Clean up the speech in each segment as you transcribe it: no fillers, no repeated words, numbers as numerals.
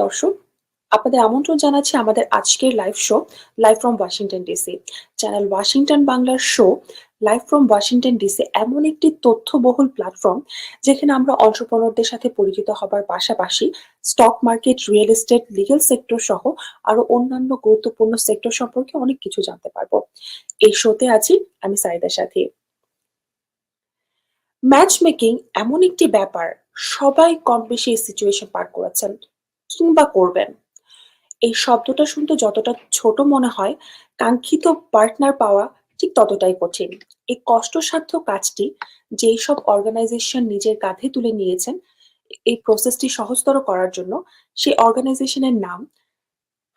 দর্শক, আপনাদের আমন্ত্রণ জানাচ্ছি আমাদের আজকের live show live from Washington DC. Channel Washington বাংলার show live from Washington DC এমন একটি তথ্যবহুল প্ল্যাটফর্ম যেখানে আমরা এন্টারপ্রেনারদের সাথে পরিচিত হবার পাশাপাশি stock market, real estate, legal sector সহ আরো অন্যান্য গুরুত্বপূর্ণ সেক্টর সম্পর্কে অনেক কিছু জানতে পারবো। এই শোতে আছি আমি সাইদার সাথে। ম্যাচ মেকিং এমন একটি ব্যাপার, সবাই কম বেশি এই সিচুয়েশন পার করেছেন কিংবা করবেন। এই শব্দটা শুনতে যতটা ছোট মনে হয়, কাঙ্ক্ষিত পার্টনার পাওয়া ঠিক ততটাই কঠিন। এই কষ্টসাধ্য কাজটি যেই সব অর্গানাইজেশন নিজের কাঁধে তুলে নিয়েছেন এই প্রসেসটি সহজতর করার জন্য, সেই অর্গানাইজেশনের নাম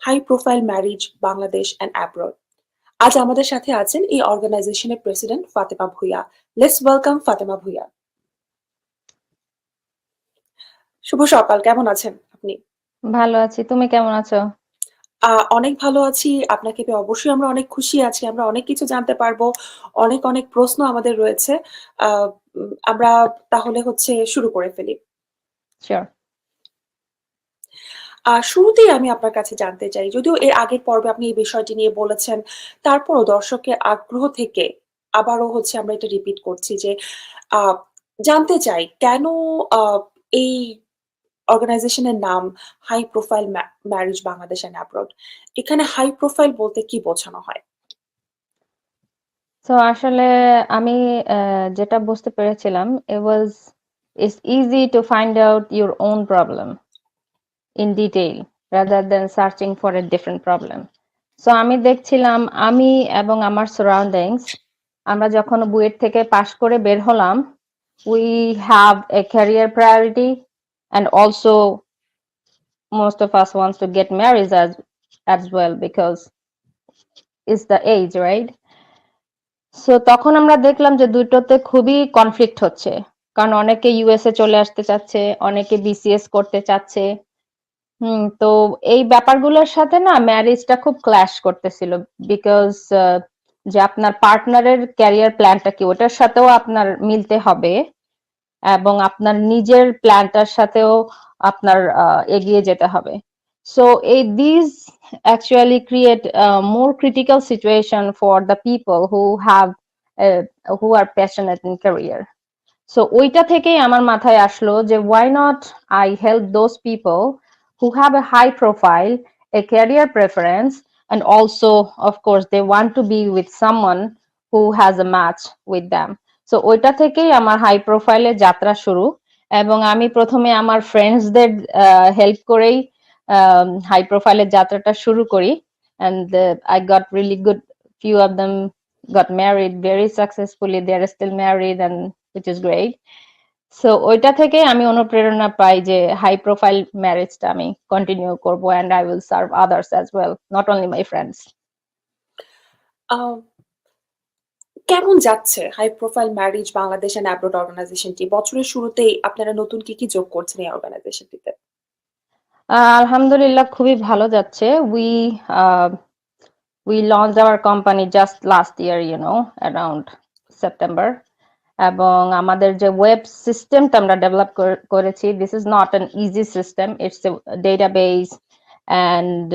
high profile marriage Bangladesh and abroad. আজ আমাদের সাথে আছেন এই অর্গানাইজেশনের president Fatema Bhuiyan. Let's welcome Fatema Bhuiyan. শুভ সকাল, কেমন আছেন আপনি? ভালো আছি, তুমি কেমন আছো? অনেক ভালো আছি। আপনাকে পেয়ে অবশ্যই আমরা অনেক খুশি আছি। আমরা অনেক কিছু জানতে পারবো। অনেক, অনেক প্রশ্ন আমাদের রয়েছে। আ আমরা তাহলে শুরু করে ফেলি। শিওর। শুরুতেই আমি আপনার কাছে জানতে চাই, যদিও এর আগের পর্বে আপনি এই বিষয়টি নিয়ে বলেছেন, তারপরও দর্শকের আগ্রহ থেকে আবারও আমরা এটা রিপিট করছি যে, আ জানতে চাই কেন আ এই অর্গানাইজেশনের নাম high profile marriage Bangladesh and abroad. এখানে হাই প্রোফাইল বলতে কি বোঝানো হয়? তো আসলে আমি যেটা বুঝতে পেরেছিলাম, it's easy to find out your own problem in detail rather than searching for a different problem. So আমি দেখছিলাম আমি এবং আমার সারাউন্ডিংস, আমরা যখন বুয়েট থেকে পাশ করে বের হলাম, we have a career priority and also most of us wants to get married as well because it's the age, right? So তখন আমরা দেখলাম যে দুটোতে খুবই কনফ্লিক্ট হচ্ছে, কারণ অনেকে ইউএসএ চলে আসতে চাচ্ছে, অনেকে বিসিএস করতে চাচ্ছে। তো এই ব্যাপারগুলোর সাথে না ম্যারেজটা খুব ক্ল্যাশ করতেছিল, বিকজ যে আপনার পার্টনারের ক্যারিয়ার প্ল্যানটা কি ওটার সাথেও আপনার মিলতে হবে এবং আপনার নিজের প্ল্যানটার সাথেও আপনার এগিয়ে যেতে হবে। So these actually create a more critical situation for the people who are passionate in career. So ওইটা থেকেই আমার মাথায় আসলো যে why not I help those people who have a high profile, a career preference, and also of course they want to be with someone who has a match with them. So ওইটা থেকেই আমার high প্রোফাইলের যাত্রা শুরু, এবং আমি প্রথমে আমার ফ্রেন্ডসদের হেল্প করেই হাই প্রোফাইলের যাত্রাটা শুরু করি, and I got really good, few of them got married very successfully, they are still married, and which is great. So ওইটা থেকে আমি অনুপ্রেরণা পাই যে হাই প্রোফাইল ম্যারেজটা আমি কন্টিনিউ করব, and I will serve others as well, not only my friends. কেমন যাচ্ছে high profile marriage Bangladesh and abroad অর্গানাইজেশনটি? বছরের শুরুতেই আপনারা নতুন কি যোগ করছেন এই অর্গানাইজেশনটিতে? আলহামদুলিল্লাহ, খুবই ভালো যাচ্ছে। We launched our company just last year, around September. এবং আমাদের যে ওয়েব সিস্টেমটা আমরা ডেভেলপ করেছি, this is not an easy system. It's a database and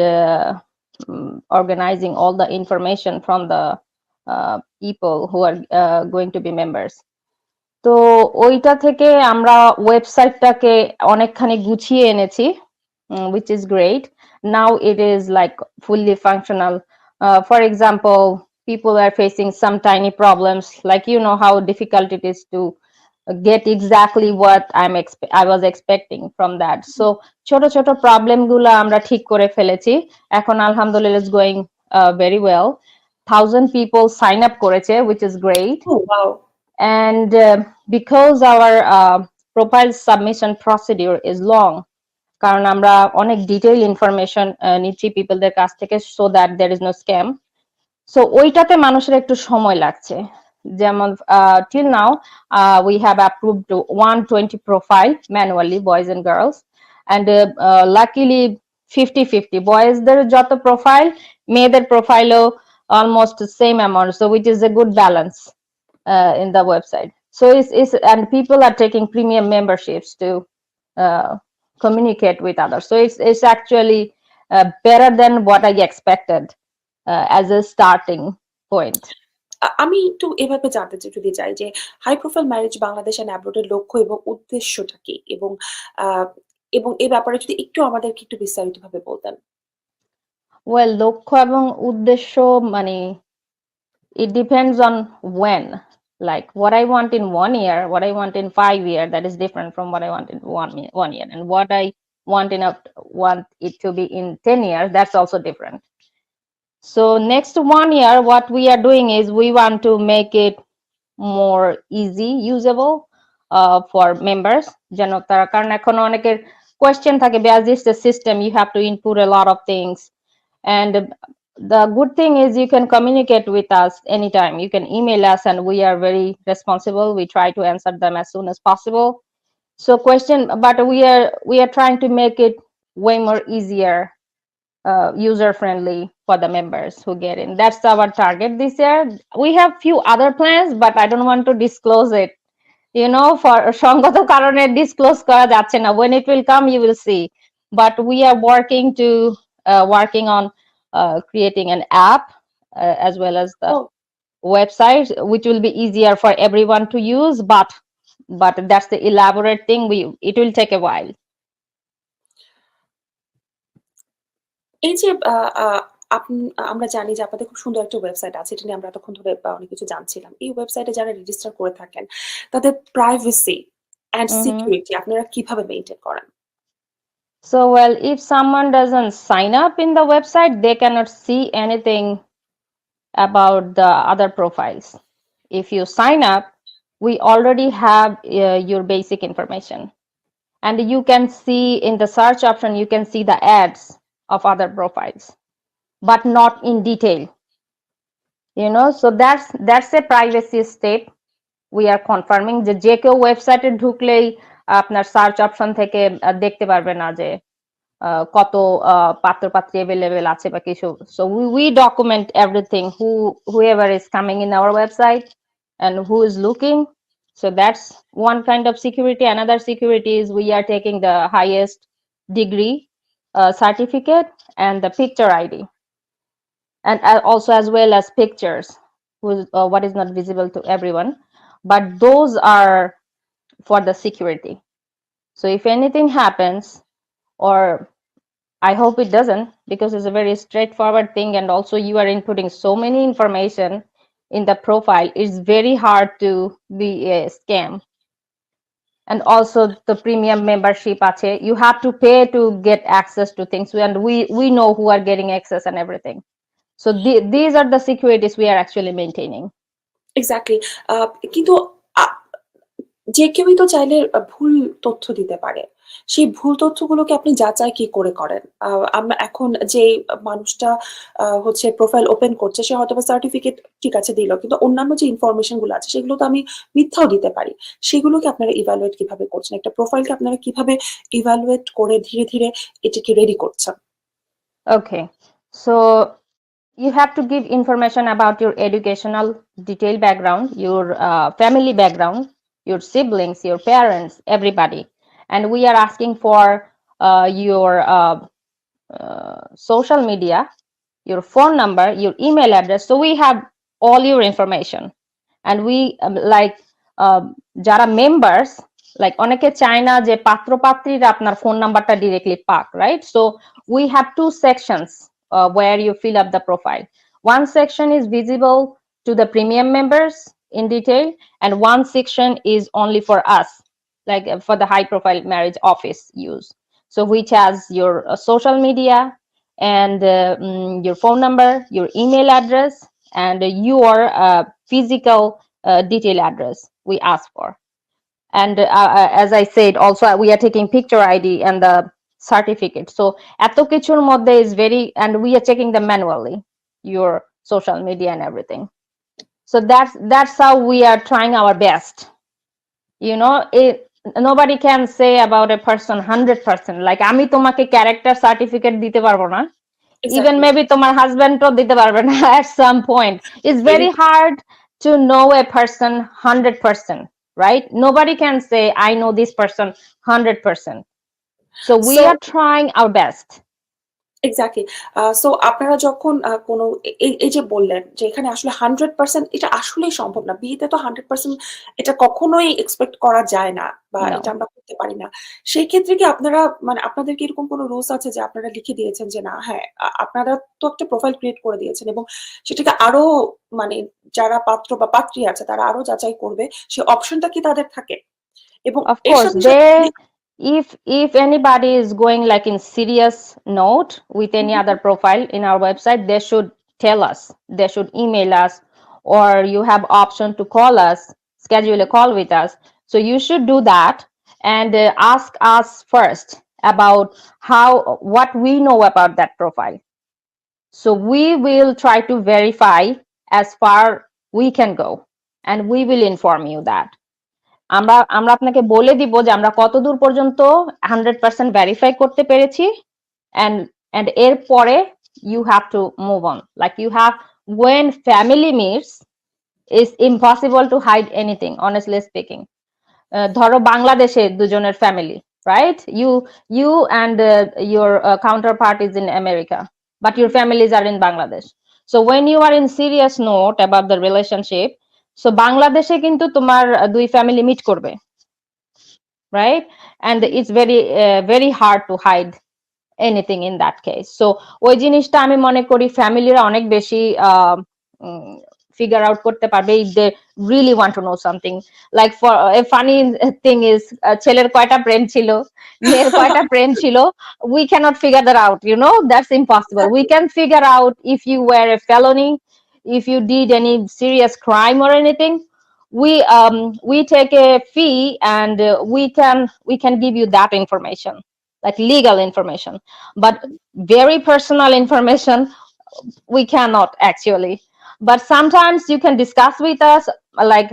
organizing all the information from the people who are going to be members. তো ওইটা থেকে আমরা ওয়েবসাইটটাকে অনেকখানি গুছিয়ে এনেছি, which is great. Now it is like fully functional. For example, people are facing some tiny problems, like how difficult it is to get exactly what I was expecting from that. So ছোট ছোট problem গুলো আমরা ঠিক করে ফেলেছি। এখন আলহামদুলিল্লাহ is going very well. 1000 people sign up করেছে, which is great. Oh, wow. And because our profile submission procedure is long, কারণ আমরা অনেক ডিটেইল ইনফরমেশন নিচ্ছি পিপলদের কাছ থেকে, so that there is no scam. So ওইটাতে মানুষের একটু সময় লাগছে। যেমন till now we have approved 120 profile manually, boys and girls, and luckily 50-50, বয়েজদের যত প্রোফাইল, মেয়েদের প্রোফাইলও almost the same amount, so which is a good balance in the website. So it's and people are taking premium memberships to communicate with others. So it's actually better than what I expected as a starting point. আমি একটু এভাবে যদি চাই যে high profile marriage Bangladesh and abroad এর লক্ষ্য এবং উদ্দেশ্যটা কি? আহ, এবং এই ব্যাপারে যদি একটু আমাদেরকে একটু বিস্তারিতভাবে বলতেন। ওয়েল, লক্ষ্য এবং উদ্দেশ্য মানে it depends on when. Like what I want in 1 year, what I want in 5 years, that is different from what I want in 1 year, and what I want it to be in 10 years, that's also different. So next 1 year, what we are doing is we want to make it more easy usable for members. যেন তারা, কারণ এখন অনেকের question থাকে, as is the system, you have to input a lot of things. And the good thing is you can communicate with us anytime. You can email us and we are very responsible. We try to answer them as soon as possible. So but we are trying to make it way more easier, user friendly for the members who get in. That's our target this year. We have few other plans, but I don't want to disclose it, for সঙ্গত কারণে disclose করা যাচ্ছে না. When it will come, you will see. But we are working on creating an app, as well as the website, which will be easier for everyone to use. But that's the elaborate thing. It will take a while. এই যে আমরা জানি যে আপনাদের খুব সুন্দর একটা website আছে, এটা নিয়ে আমরা এতক্ষণ ধরে অনেক কিছু জানছিলাম। এই ওয়েবসাইটে যারা রেজিস্টার করে থাকেন তাদের প্রাইভেসি এন্ড সিকিউরিটি আপনারা কিভাবে মেইনটেইন করেন? So, well, if someone doesn't sign up in the website, they cannot see anything about the other profiles. If you sign up, we already have your basic information, and you can see in the search option, you can see the ads of other profiles, but not in detail. So that's a privacy step we are confirming. যে কেউ ওয়েবসাইটে ঢুকলেই আপনার search option থেকে দেখতে পারবে না যে কত পাত্রপাত্রী অ্যাভেলেবেল আছে বা কিছু. So we document everything, whoever is coming in our website and who is looking. So that's one kind of security. Another security is we are taking the highest degree certificate and the picture ID, and also as well as pictures, what is not visible to everyone, but those are for the security. So if anything happens, or I hope it doesn't, because it's a very straightforward thing, and also you are inputting so many information in the profile, it's very hard to be a scam. And also the premium membership আছে, you have to pay to get access to things, and we know who are getting access and everything. So these are the securities we are actually maintaining. Exactly. কিন্তু যে কেউই তো চাইলে ভুল তথ্য দিতে পারে। সেই ভুল তথ্যগুলোকে আপনি যাচাই কি করে করেন? আমরা এখন যে মানুষটা হচ্ছে প্রোফাইল ওপেন করছে, সে হয়তোবা সার্টিফিকেট ঠিক আছে দিল, কিন্তু অন্যান্য যে ইনফরমেশন গুলো আছে সেগুলো তো আমি মিথ্যাও দিতে পারি। সেগুলোকে আপনারা ইভালুয়েট কিভাবে করছেন? একটা প্রোফাইলকে আপনারা কিভাবে ইভালুয়েট করে ধীরে ধীরে এটাকে রেডি করছেন? Okay, so you have to give information about your educational detailed background, your family background, your siblings, your parents, everybody. And we are asking for your social media, your phone number, your email address. So we have all your information. And we যারা members, like অনেকে চায় না যে পাত্র পাত্রীরা আপনার phone নাম্বারটা directly পাক, right? So we have two sections where you fill up the profile. One section is visible to the premium members in detail, and one section is only for us, like for the high profile marriage office use. So which has your social media and your phone number, your email address, and your physical detail address we ask for. And as I said, also we are taking picture ID and the certificate. So এত কিছুর মধ্যে is very, and we are checking them manually, your social media and everything. So that's how we are trying our best. Nobody can say about a person 100%. Like আমি তোমাকে character certificate দিতে পারবো না, even maybe তোমার husband to দিতে পারবে না at some point. It's very hard to know a person 100%, right? Nobody can say I know this person 100%. So we So are trying our best. Exactly. So আপনারা যখন কোনো এই যে বললেন যে এখানে আসলে 100% এটা আসলেই সম্ভব না। বিয়েতে তো 100% এটা কখনোই এক্সপেক্ট করা যায় না বা এটা No. আমরা করতে পারি না। সেই ক্ষেত্রে কি আপনারা মানে আপনাদের কি এরকম কোনো রুলস আছে যে আপনারা লিখে দিয়েছেন যে না হ্যাঁ, আপনারা তো একটা প্রোফাইল ক্রিয়েট করে দিয়েছেন এবং সেটাকে আরো মানে যারা পাত্র বা পাত্রী আছে তারা আরো যাচাই করবে, সেই অপশনটা কি তাদের থাকে? এবং Of এর course, সাথে, সাথে যদি if anybody is going like in serious note with any hmm, other profile in our website, they should tell us. They should email us, or you have option to call us, schedule a call with us. So you should do that and ask us first about what we know about that profile. So we will try to verify as far we can go, and we will inform you that. আমরা আমরা আপনাকে বলে দিব যে আমরা কতদূর পর্যন্ত 100% verify করতে পেরেছি, and এরপরে you have to move on. Like you have, when family meets, it's impossible to hide anything, honestly speaking. ধরো বাংলাদেশে দুজনের family, right? You and your counterpart is in America, but your families are in Bangladesh. So when you are in serious note about the relationship, so বাংলাদেশে কিন্তু তোমার দুই family meet করবে, right? And it's very hard to hide anything in that case. So ওই জিনিসটা আমি মনে করি ফ্যামিলিরা অনেক বেশি figure out করতে পারবে if they really want to know something. Like for a funny thing is ছেলের কয়টা প্রেম ছিল, মেয়ের কয়টা প্রেম ছিল, we cannot figure that out, you know, that's impossible. We can figure out if you were a felony, if you did any serious crime or anything. We take a fee, and we can give you that information, like legal information, but very personal information we cannot actually. But sometimes you can discuss with us, like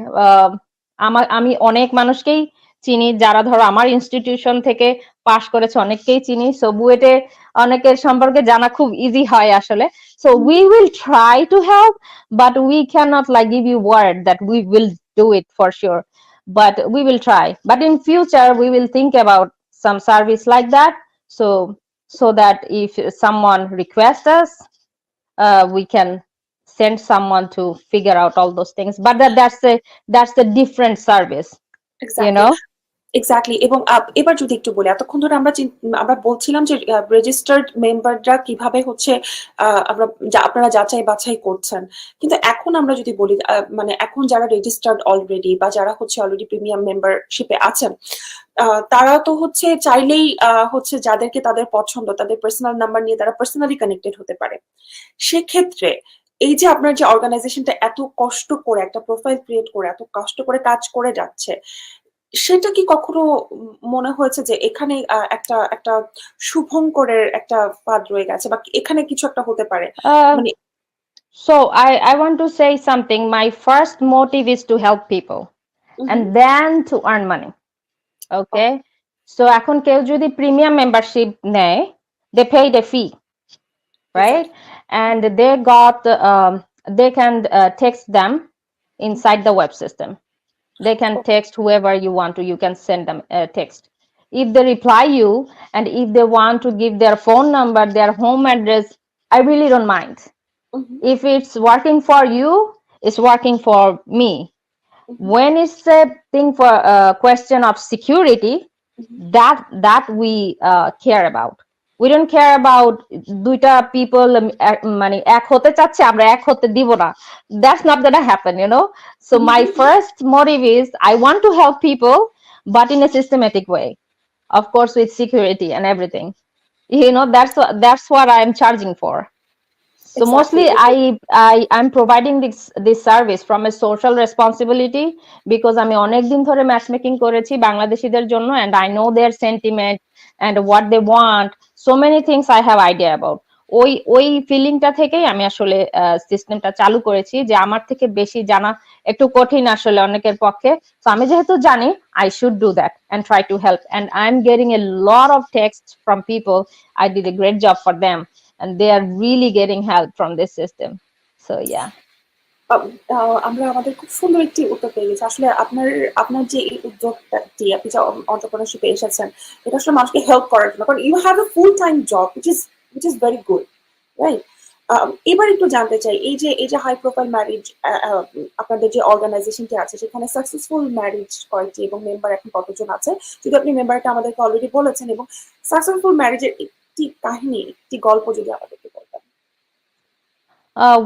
আমি অনেক মানুষকেই চিনি যারা ধরো আমার institution থেকে পাশ করেছে, অনেককেই চিনি। সো বুয়েটে অনেকের সম্পর্কে জানা খুব ইজি হয় আসলে। So we will try to help, but we cannot like give you word that we will do it for sure, but we will try. But in future we will think about some service like that, so that if someone requests us, we can send someone to figure out all those things. But that's the different service, you exactly. know. Exactly. এবং এবার যদি একটু বলি, এতক্ষণ ধরে আমরা বলছিলাম যে রেজিস্টার্ড মেম্বাররা কিভাবে হচ্ছে আপনারা যাচাই বাছাই করছেন। কিন্তু এখন আমরা যদি বলি মানে এখন যারা রেজিস্টার্ড অলরেডি বা যারা হচ্ছে অলরেডি প্রিমিয়াম মেম্বারশিপে আছেন, তারা তো হচ্ছে চাইলেই হচ্ছে যাদেরকে তাদের পছন্দ তাদের পার্সোনাল নাম্বার নিয়ে তারা পার্সোনালি কানেক্টেড হতে পারে। সেক্ষেত্রে এই যে আপনার যে অর্গানাইজেশনটা এত কষ্ট করে একটা প্রোফাইল ক্রিয়েট করে এত কষ্ট করে কাজ করে যাচ্ছে, সেটা কি কখনো মনে হয়েছে যে এখানে একটা একটা শুভঙ্করের একটা ফাঁদ রয়ে গেছে বা এখানে কিছু একটা হতে পারে? uh, মানে so I want to say something. My first motive is to help people, hmm, and then to earn money. Okay, okay, so এখন কেউ যদি প্রিমিয়াম মেম্বারশিপ নেয়, they paid a fee, right? Exactly. And they can text them inside the web system. They can text whoever you want to. You can send them a text. If they reply you, and if they want to give their phone number, their home address, I really don't mind. If it's working for you, it's working for me. When it's a thing for a question of security, that we care about. We don't care about দুইটা people মানে এক হতে চাচ্ছে আমরা এক হতে দিব না. That's not gonna happen, you know. So my first motive is I want to help people, but in a systematic way, of course, with security and everything. You know, that's what I'm charging for. So exactly. mostly I'm providing this service from a social responsibility, because আমি অনেক দিন ধরে matchmaking করেছি বাংলাদেশীদের জন্য, and I know their sentiment and what they want. So many things I have idea about. ওই ফিলিংটা থেকেই আমি আসলে সিস্টেমটা চালু করেছি, যে আমার থেকে বেশি জানা একটু কঠিন আসলে অনেকের পক্ষে। তো আমি যেহেতু জানি, I should do that and try to help, and I'm getting a lot of texts from people. I did a great job for them, and they are really getting help from this system. So yeah. আম আমরা আমাদের খুব সুন্দর একটি উত্তর পেয়ে গেছি। আসলে আপনার আপনার যে এই উদ্যোগটি আপনি যে entrepreneurship এ এসেছেন, এটা আসলে মানুষকে হেল্প করার জন্য। কারণ you have a full time job which is very good, right? এবার একটু জানতে চাই এই যে হাই প্রোফাইল ম্যারেজ আপনাদের যে অর্গানাইজেশনটি আছে সেখানে সাকসেসফুল ম্যারেজ কয়টি এবং মেম্বার এখন কতজন আছে? যদি আপনি মেম্বারটা আমাদেরকে অলরেডি বলেছেন এবং সাকসেসফুল ম্যারেজের একটি কাহিনী, একটি গল্প যদি আমাদেরকে বলতেন।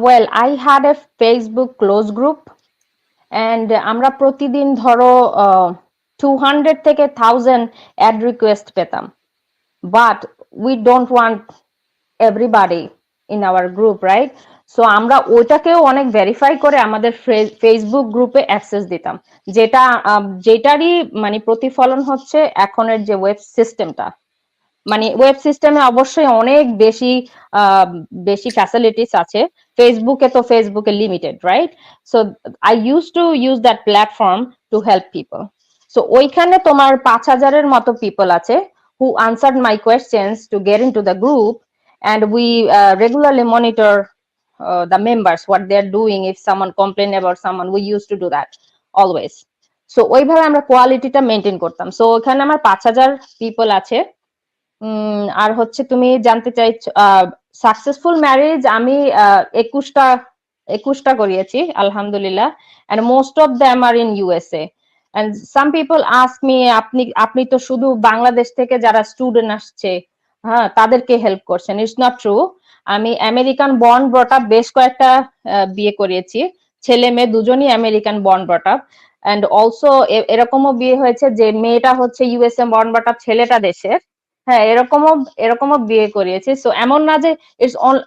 Well, I had a Facebook close group, and আমরা প্রতিদিন ধরো 200 থেকে 1000 অ্যাড রিকোয়েস্ট পেতাম, but we don't want everybody in our group, right? So আমরা ওটাকেও অনেক ভেরিফাই করে আমাদের ফেসবুক গ্রুপে অ্যাক্সেস দিতাম, যেটা যেটারই মানে প্রতিফলন হচ্ছে এখনের যে ওয়েব সিস্টেমটা। মানে ওয়েব সিস্টেমে অবশ্যই অনেক বেশি বেশি ফ্যাসিলিটিস আছে, ফেসবুকে limited, right? So I use to use that platform to help people. So ওইখানে তোমার 5000-এর মতো পিপল আছে who answered my questions to get into the group, and we regularly monitor the members, what they're doing. If someone complain about someone, we used to do that always. So ওইভাবে আমরা কোয়ালিটিটা maintain করতাম। So ওখানে আমার 5000 people আছে। আর হচ্ছে তুমি জানতে চাইছো সাকসেসফুল ম্যারেজ আমি 21টা করিয়েছি আলহামদুলিল্লাহ, and most of them are in USA. And some people ask me, আপনি তো শুধু বাংলাদেশ থেকে যারা স্টুডেন্ট আসছে, হ্যাঁ, তাদেরকে হেল্প করছেন। It's not true. আমি আমেরিকান বর্ন ব্রট আপ বেশ কয়েকটা বিয়ে করিয়েছি, ছেলে মেয়ে দুজনই American born brought up. And also এরকমও বিয়ে হয়েছে যে মেয়েটা হচ্ছে ইউএসএ বর্ন ব্রট আপ, ছেলেটা দেশের। হ্যাঁ, এরকমও বিয়ে করিয়েছি। সো এমন না যে ইটস অল,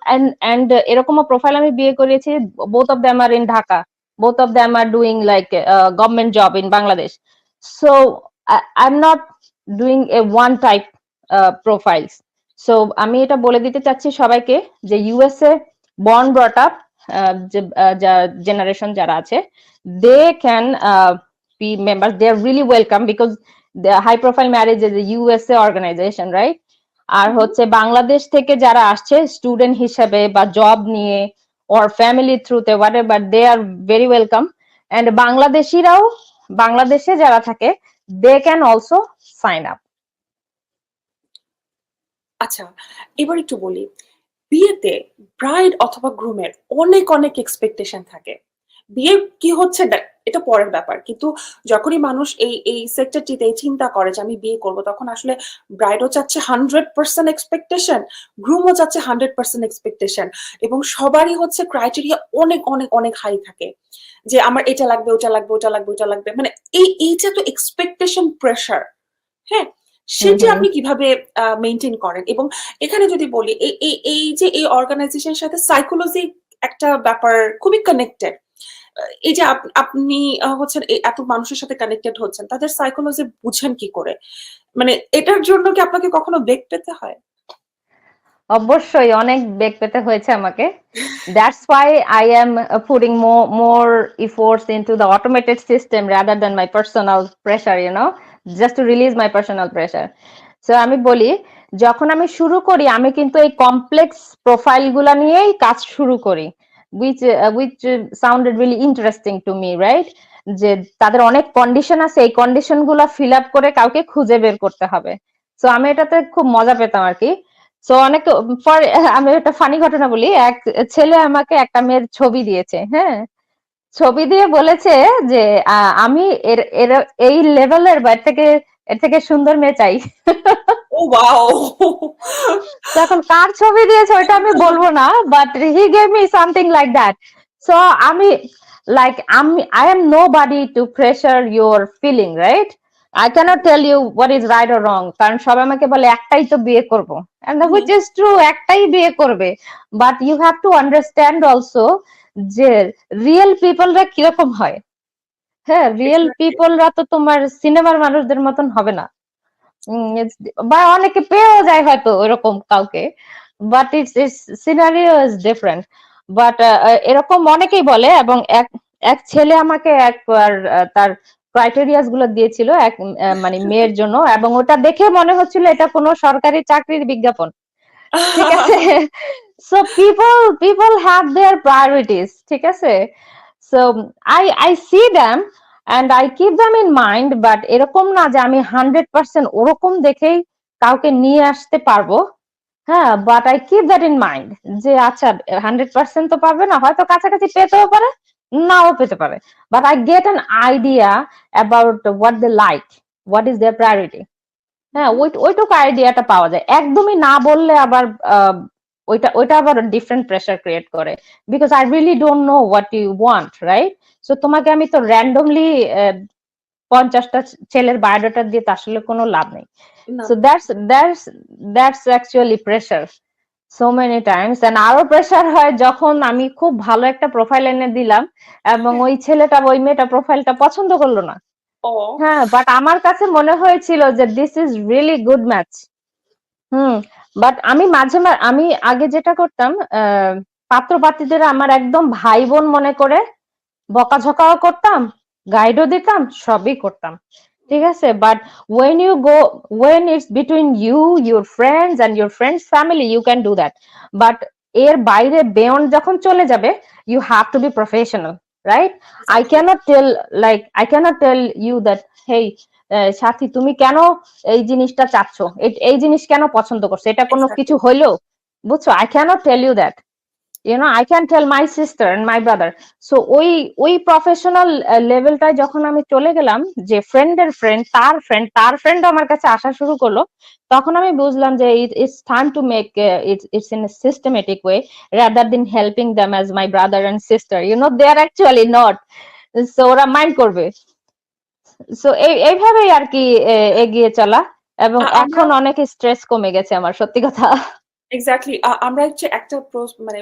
এন্ড এরকমও প্রোফাইল আমি বিয়ে করিয়েছি, both of them are in Dhaka, both of them are doing like government job in Bangladesh. So I'm not doing a one type profiles. So আমি এটা বলে দিতে চাচ্ছি সবাইকে যে USA born brought up generation যারা আছে, they can be members. They are really welcome because the high profile marriage is a USA organization, right? আর হচ্ছে বাংলাদেশ থেকে যারা আসছে স্টুডেন্ট হিসেবে বা জব নিয়ে or family through whatever, they are very welcome. And বাংলাদেশিরাও, বাংলাদেশে যারা থাকে, they can also sign up. আচ্ছা, এবার একটু বলি, বিয়েতে ব্রাইড অথবা গ্রুমের অনেক অনেক এক্সপেকটেশন থাকে। বিয়ে কি হচ্ছে এটা পরের ব্যাপার, কিন্তু যখনই মানুষ এই সেক্টরটিতে চিন্তা করে যে আমি বিয়ে করব, তখন আসলে ব্রাইডও চাচ্ছে 100% এক্সপেকটেশন, গ্রুমও চাচ্ছে 100% এক্সপেকটেশন, এবং সবারই হচ্ছে ক্রাইটেরিয়া অনেক অনেক অনেক হাই থাকে যে আমার এটা লাগবে, ওটা লাগবে, ওটা লাগবে, ওটা লাগবে। মানে এইটা তো এক্সপেকটেশন প্রেশার, হ্যাঁ, সেটি আপনি কিভাবে মেনটেন করেন? এবং এখানে যদি বলি এই যে এই অর্গানাইজেশনের সাথে সাইকোলজি একটা ব্যাপার খুবই কানেক্টেড। এই যে আপনি হচ্ছেন এত মানুষের সাথে কানেক্টেড হচ্ছেন, তাদের সাইকোলজি বুঝেন কি করে? মানে এটার জন্য কি আপনাকে কখনো বেগ পেতে হয়? অবশ্যই অনেক বেগ পেতে হয়েছে আমাকে। That's why I am putting more efforts into the automated system rather than my personal pressure, just to release my personal pressure. So আমি বলি, যখন আমি শুরু করি আমি কিন্তু এই কমপ্লেক্স প্রোফাইল গুলা নিয়েই কাজ শুরু করি, which sounded really interesting to me, right? যে তাদের অনেক কন্ডিশন আছে, এই কন্ডিশন গুলা ফিল আপ করে কাউকে খুঁজে বের করতে হবে। সো আমি এটাতে খুব মজা পেতাম আর কি। সো অনেক আমি একটা ফানি ঘটনা বলি। এক ছেলে আমাকে একটা মেয়ের ছবি দিয়েছে, হ্যাঁ, ছবি দিয়ে বলেছে যে আমি এই লেভেলের বা এর থেকে সুন্দর মেয়ে চাই। ও ওয়াও! তো এখন কার ছবি দিয়েছে ওইটা আমি বলবো না, but he gave me something like that. So আমি I am nobody to pressure your feeling, right? I cannot tell you what is right or wrong, কারণ সবাই আমাকে বলে একটাই তো বিয়ে করব, and which is true, একটাই বিয়ে করবে, but you have to understand also যে রিয়েল পিপলরা কিরকম হয়। হ্যাঁ, রিয়েল পিপলরা তো তোমার সিনেমার মানুষদের মতন হবে না। বা অনেকে পেয়েও যায় হয়তো এরকম কাউকে, but it's scenario is different. But এরকম অনেকেই বলে, এবং এক ছেলে আমাকে একবার তার ক্রাইটেরিয়াস গুলো দিয়েছিল এক মানে মেয়ের জন্য, এবং ওটা দেখে মনে হচ্ছিল এটা কোনো সরকারি চাকরির বিজ্ঞাপন, ঠিক আছে? So people have their priorities, ঠিক আছে? So I see them and I keep them in mind, but এরকম না যে আমি 100% ওরকম দেখেই কাউকে নিয়ে আসতে পারবো। হ্যাঁ, but I keep that in mind যে আচ্ছা 100% তো পারবে না, হয়তো কাছাকাছি পেতেও পারে, নাও পেতে পারে, but I get an idea about what they like, what is their priority. হ্যাঁ, ওইটুকু আইডিয়াটা পাওয়া যায়। একদমই না বললে আবার ওইটা আবার ডিফারেন্ট প্রেশার ক্রিয়েট করে, because I really don't know what you want, right? So তোমাকে আমি তো র্যান্ডমলি 50টা ছেলের বায়োডাটা দিয়ে তো আসলে কোনো লাভ নেই। না। So that's actually pressure so many times, and আরো প্রেশার হয় যখন আমি খুব ভালো একটা প্রোফাইল এনে দিলাম এবং ওই ছেলেটা ওই মেয়েটা প্রোফাইলটা পছন্দ করলো না। ও হ্যাঁ, বাট আমার কাছে মনে হয়েছিল যে this is really good match. But আমি আমি আগে যেটা করতাম, পাত্র পাত্রীদের আমার একদম ভাই বোন মনে করে বকাঝকাও করতাম, গাইডও দিতাম, সবই করতাম, ঠিক আছে? But when it's between you, your friends and your friends family, you can do that, but এর বাইরে beyond যখন চলে যাবে, you have to be professional, right? Exactly. I cannot tell you that, hey, সাথী তুমি কেন এই জিনিসটা চাচ্ছ, এই জিনিস কেন পছন্দ করছো, এটা কোনো কিছু এক্স্যাক্টলি। হইলো, বুঝছো? I cannot tell you that, I can tell my sister and my brother. So ওই প্রফেশনাল লেভেলটায় যখন আমি চলে গেলাম, যে ফ্রেন্ডের ফ্রেন্ড তার ফ্রেন্ড আমার কাছে আসা শুরু করলো, তখন আমি বুঝলাম যে it's time to make it's in a systematic way rather than helping them as my brother and sister. They are actually not. So ওরা মাইন্ড করবে। সো এইভাবেই আর কি এগিয়ে চলা, এবং আমরা এখন অনেক স্ট্রেস কমে গেছে আমার, সত্যি কথা। এক্স্যাক্টলি। আমরা হচ্ছে একটা মানে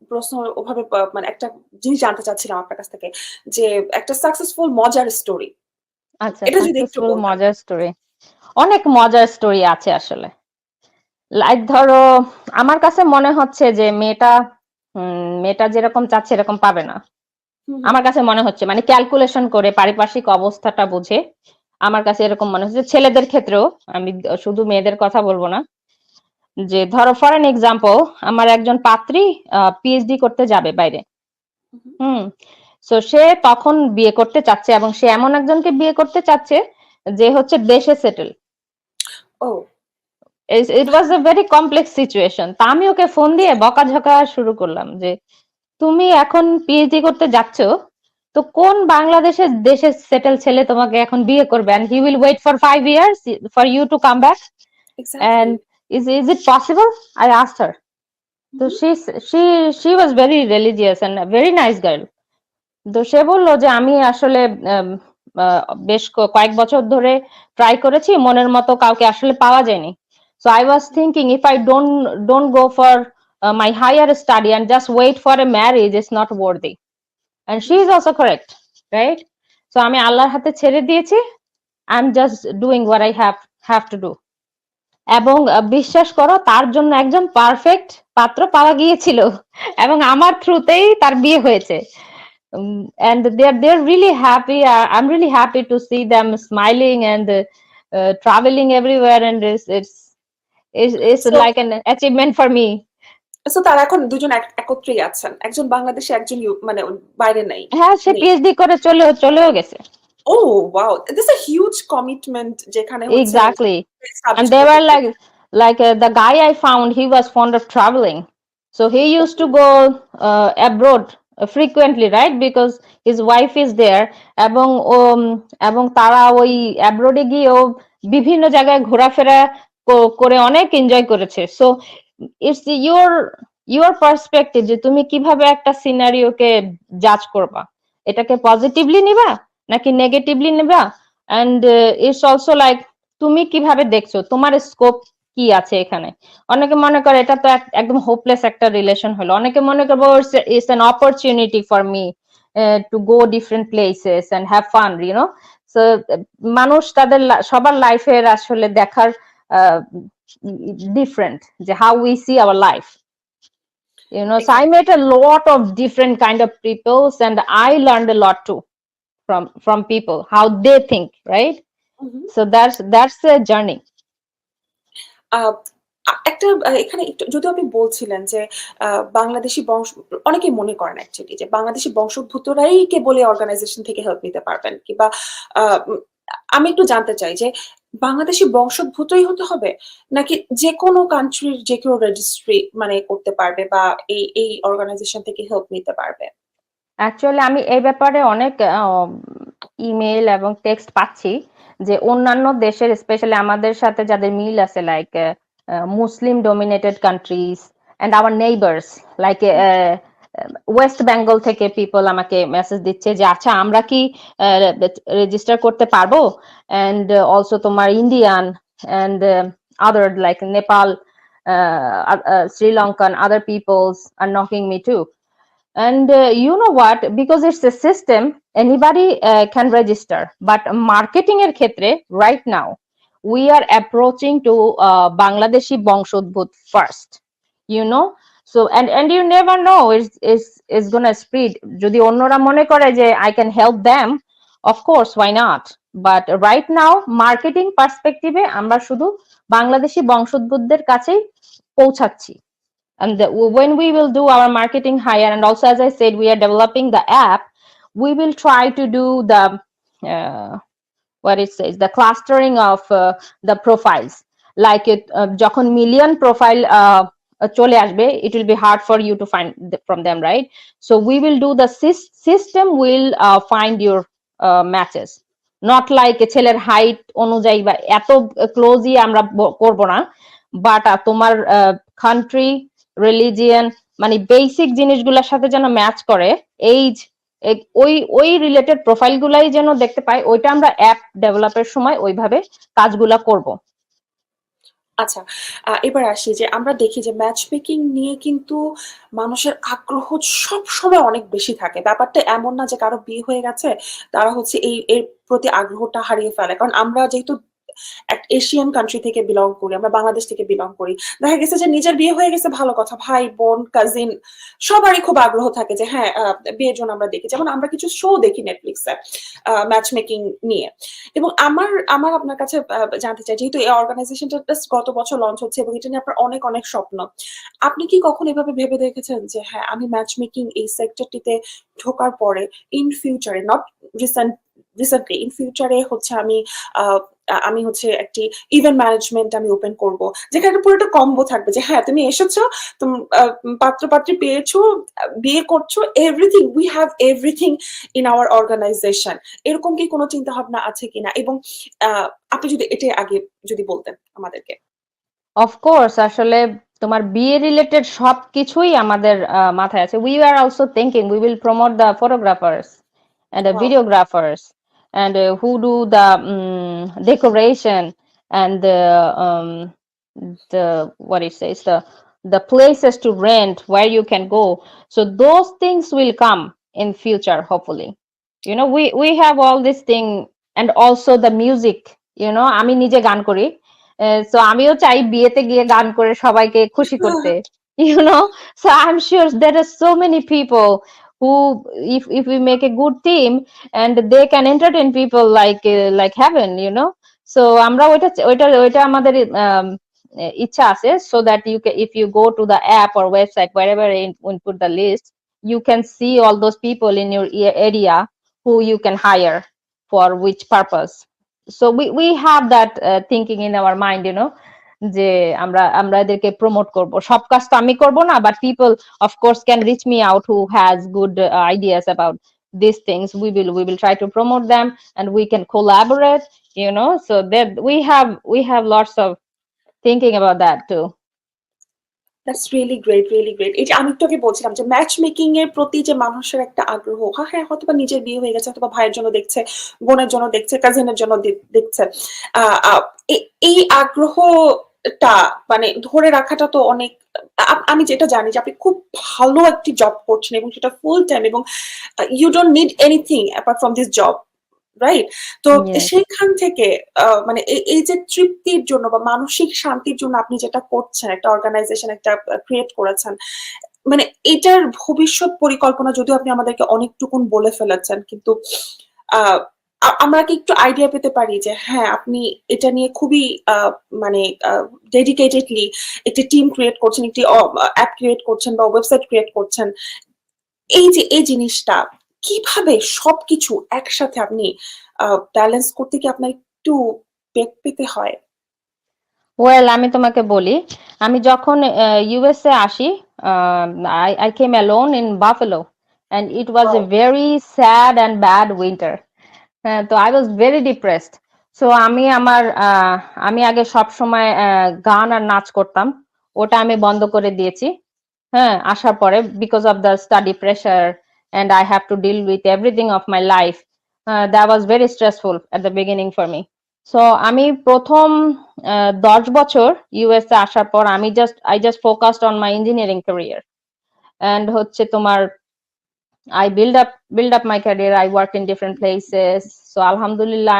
প্রশ্ন ওভাবে মানে একটা জিনিস জানতে চাচ্ছিলাম আপনার কাছ থেকে যে একটা সাকসেসফুল মজার স্টোরি আচ্ছা, এটা যদি একটু সাকসেসফুল বলতেন। মজার স্টোরি, অনেক মজার স্টোরি আছে আসলে। লাইক ধরো, আমার কাছে মনে হচ্ছে যে মেয়েটা যেরকম চাচ্ছে এরকম পাবে না। হুম, হুম, আমার কাছে মনে হচ্ছে, মানে ক্যালকুলেশন করে পারিপার্শ্বিক অবস্থাটা বুঝে আমার কাছে এরকম মনে হচ্ছে। ছেলেদের ক্ষেত্রেও, আমি শুধু মেয়েদের কথা বলবো না। যে ধরো ফর এন এক্সাম্পল, আমার একজন পাত্রী পিএইচডি করতে যাবে বাইরে। হুম, হুম। হুম। সো সে তখন বিয়ে করতে চাচ্ছে, এবং সে এমন একজনকে বিয়ে করতে চাচ্ছে যে হচ্ছে দেশে সেটেল। ও it was a very complex situation. তা আমি ওকে ফোন দিয়ে বকাঝকা শুরু করলাম যে তুমি এখন পিএইচডি করতে যাচ্ছ, তো কোন বাংলাদেশের দেশে সেটেল ছেলে তোমাকে এখন বিয়ে করবে, and he will wait for 5 years for you to come back, and exactly. is it possible? I asked her. So she was very religious and a very nice girl. তো সে বললো যে আমি আসলে আম, বেশ কয়েক বছর ধরে ট্রাই করেছি, মনের মতো কাউকে আসলে পাওয়া যায়নি। So I was thinking, if I don't go for my higher study and just wait for a marriage, is not worthy. And she is also correct, right? So আমি আল্লাহর হাতে ছেড়ে দিয়েছি, I'm just doing what I have to do. এবং বিশ্বাস করো, তার জন্য একজন পারফেক্ট পাত্র পাওয়া গিয়েছিল, এবং আমার থ্রুতেই তার বিয়ে হয়েছে। And they're really happy. I'm really happy to see them smiling and traveling everywhere, and it's so like an achievement for me. So তারা এখন দুজন একত্রেই আছেন, একজন বাংলাদেশে, একজন মানে বাইরে নাই হ্যাঁ, সে নেই। পিএইচডি করে চলেও গেছে। Oh wow, this a huge commitment যেখানে হচ্ছে Exactly. And এস্টাবলিশ they করতে were হবে। the guy I found, he was fond of traveling. So he used to go abroad frequently, right? Because his wife is there. এবং এবং তারা ওই অ্যাব্রোডে গিয়েও বিভিন্ন জায়গায় ঘোরাফেরা করে অনেক এনজয় করেছে। সো ইটস ইউর পার্সপেক্টিভ, যে তুমি কিভাবে একটা সিনারিওকে জাজ করবা, এটাকে পজিটিভলি নিবা নাকি নেগেটিভলি নিবা। অ্যান্ড ইটস অলসো লাইক, তুমি কিভাবে দেখছো, তোমার স্কোপ কি আছে এখানে। অনেকে মনে করে এটা তো একদম হোপলেস একটা রিলেশন হলো, অনেকে মনে করবো it's an opportunity for me to go different places and have fun, so মানুষ তাদের সবার লাইফের আসলে দেখার ডিফারেন্ট, যে how we see our life. So I met a lot of different kind of peoples, and I learned a lot too from people, how they think, right? Hmm, hmm. So that's a journey. একটা এখানে একটু যদিও আপনি বলছিলেন যে বাংলাদেশি অনেকেই মনে করেন অ্যাকচুয়ালি যে বাংলাদেশি বংশোদ্ভূতরাই কেবল এই অর্গানাইজেশন থেকে হেল্প নিতে পারবেন কিংবা আমি একটু জানতে চাই যে বাংলাদেশি বংশোদ্ভূতই হতে হবে নাকি যেকোনো কান্ট্রির যে কেউ রেজিস্ট্রি মানে করতে পারবে বা এই অর্গানাইজেশন থেকে হেল্প নিতে পারবে? অ্যাকচুয়ালি আমি এই ব্যাপারে অনেক ইমেল এবং টেক্সট পাচ্ছি যে অন্যান্য দেশের, স্পেশালি আমাদের সাথে যাদের মিল আছে, like Muslim dominated countries and our neighbours, like West Bengal থেকে পিপল আমাকে মেসেজ দিচ্ছে যে আচ্ছা আমরা কি রেজিস্টার করতে পারবো, অ্যান্ড অলসো তোমার Indian and other like Nepal, Sri Lankan, other peoples are knocking me too. And you know what? Because it's a system, anybody can register. But marketing er khetre, right now, we are approaching to Bangladeshi Bongshodbhut first. You know, so and you never know, it's gonna spread. Jodi onnora mone kore je I can help them, of course, why not? But right now, marketing perspective এ আমরা শুধু বাংলাদেশি বংশোদ্ভূতদের কাছেই পৌঁছাচ্ছি. And when we will do our marketing higher, and also as I said, we are developing the app, we will try to do the what it says, the clustering of the profiles, like it যখন million profile চলে আসবে, it will be hard for you to find from them, right? So we will do the system will find your matches, not like ছেলের height অনুযায়ী বা এত ক্লোজই আমরা করব না, বাট তোমার কান্ট্রি, রিলিজিয়ন, মানে বেসিক জিনিসগুলোর সাথে যেন ম্যাচ করে, এইজ, ওই ওই রিলেটেড প্রোফাইল গুলাই যেন দেখতে পাই, ওইটা আমরা অ্যাপ ডেভেলপের সময় ওইভাবে কাজগুলা করব. আচ্ছা, এবার আসি যে আমরা দেখি যে ম্যাচ মেকিং নিয়ে কিন্তু মানুষের আগ্রহ সবসময় অনেক বেশি থাকে। ব্যাপারটা এমন না যে কারো বিয়ে হয়ে গেছে, তারা হচ্ছে এর প্রতি আগ্রহটা হারিয়ে ফেলে। কারণ আমরা যেহেতু এশিয়ান কান্ট্রি থেকে বিলং করি, আমরা বাংলাদেশ থেকে বিলং করি। দেখা গেছে যে নিজের বিয়ে হয়ে গেছে ভালো কথা, ভাই, বোন, কাজিন সবারই খুব আগ্রহ থাকে যে হ্যাঁ, বিয়ের জন্য আমরা দেখি। যেমন আমরা কিছু শো দেখি নেটফ্লিক্সে ম্যাচ মেকিং নিয়ে। এবং আমার আপনার কাছে জানতে চাই, যেহেতু এই অর্গানাইজেশনটা গত বছর লঞ্চ হচ্ছে এবং এটা নিয়ে আপনার অনেক অনেক স্বপ্ন, আপনি কি কখনো এভাবে ভেবে দেখেছেন যে হ্যাঁ, আমি ম্যাচ মেকিং এই সেক্টরটিতে ঢোকার পরে ইন ফিউচারে, নট রিসেন্টলি, ইন ফিউচারে হচ্ছে আমি হচ্ছে একটি ইভেন্ট ম্যানেজমেন্ট আমি ওপেন করব, যেখানে পুরোটা কম্বো থাকবে যে হ্যাঁ, তুমি এসেছো, পাত্র পাত্রী পেয়েছো, বিয়ে করছো, everything, we have everything in our organisation. এরকম কি কোনো চিন্তা ভাবনা আছে কিনা? এবং আপনি যদি এটা আগে যদি বলতেন আমাদেরকে। অফকোর্স, আসলে তোমার বিয়ে রিলেটেড সবকিছুই আমাদের মাথায় আছে. We are also thinking we will promote the photographers and the wow, videographers, and who do the decoration, and the what it says, the places to rent where you can go. So those things will come in future, hopefully. You know, we have all this thing, and also the music. You know, আমি নিজে গান করি, so আমিও চাই বিয়েতে গিয়ে গান করে সবাইকে খুশি করতে. You know, so I'm sure there are so many people who, if we make a good team, and they can entertain people like heaven, you know. So আমরা ওইটা আমাদের ইচ্ছা আছে, so that you can, if you go to the app or website, wherever we put the list, you can see all those people in your area who you can hire for which purpose. So we have that thinking in our mind, you know, যে আমরা এদেরকে promote করব. সব কাজ তো আমি করব না, but people of course can reach me out who has good ideas about these things. We will try to promote them, and we can collaborate, you know. So that we have lots of thinking about that too. That's really great, really great. এই যে আমি একটু আগে বলছিলাম যে match making এর প্রতি যে মানুষের একটা আগ্রহ, হ্যাঁ, হয়তোবা নিজের বিয়ে হয়ে গেছে, হয়তোবা ভাইয়ের জন্য দেখছে, বোনের জন্য দেখছে, কাজিনের জন্য দেখছে। এই আগ্রহটা মানে ধরে রাখাটা তো অনেক, আমি যেটা জানি যে আপনি খুব ভালো একটি জব করছেন এবং সেটা ফুল টাইম, এবং you don't need anything apart from this job, right? তো Yes. সেইখান থেকে মানে এই যে তৃপ্তির জন্য বা মানসিক শান্তির জন্য আপনি যেটা করছেন, একটা অর্গানাইজেশন একটা ক্রিয়েট করেছেন, মানে এটার ভবিষ্যৎ পরিকল্পনা যদিও আপনি আমাদেরকে অনেকটুকুন বলে ফেলেছেন, কিন্তু আমরা কি একটু আইডিয়া পেতে পারি যে হ্যাঁ, আপনি এটা নিয়ে খুবই মানে ডেডিকেটেডলি একটি টিম ক্রিয়েট করছেন, একটি অ্যাপ ক্রিয়েট করছেন বা ওয়েবসাইট ক্রিয়েট করছেন। এই যে এই জিনিসটা কিভাবে সবকিছু একসাথে আপনি ব্যালেন্স করতে কি আপনার একটু বেগ পেতে হয়? ওয়েল, আমি তোমাকে বলি, আমি যখন ইউএসএ আসি, I came alone in Buffalo and it was a wow! very sad and bad winter. তো I was very depressed. So আমি আগে সব সময় গান আর নাচ করতাম, ওটা আমি বন্ধ করে দিয়েছি। হ্যাঁ, আসার পরে because of the study pressure and I have to deal with everything of my life. That was very stressful at the beginning for me. So আমি প্রথম 10 বছর ইউএসএ আসার পর I just focused on my engineering career and হচ্ছে তোমার I build up my career. I work in different places. So Alhamdulillah,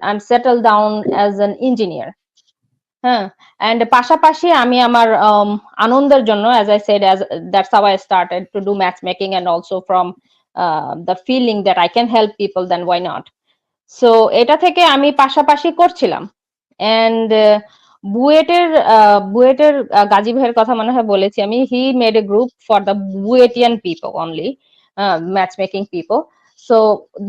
I'm settled down as an engineer. হ্যাঁ, and পাশাপাশি আমি আমার আনন্দের জন্য, as I said, that's how I started to do matchmaking, and also from the feeling that I can help people, then why not? So এটা থেকে আমি পাশাপাশি করছিলাম। And বুয়েটের গাজী ভাইয়ের কথা মনে হয় বলেছি আমি, he made a group for the Buetian people only, matchmaking people. So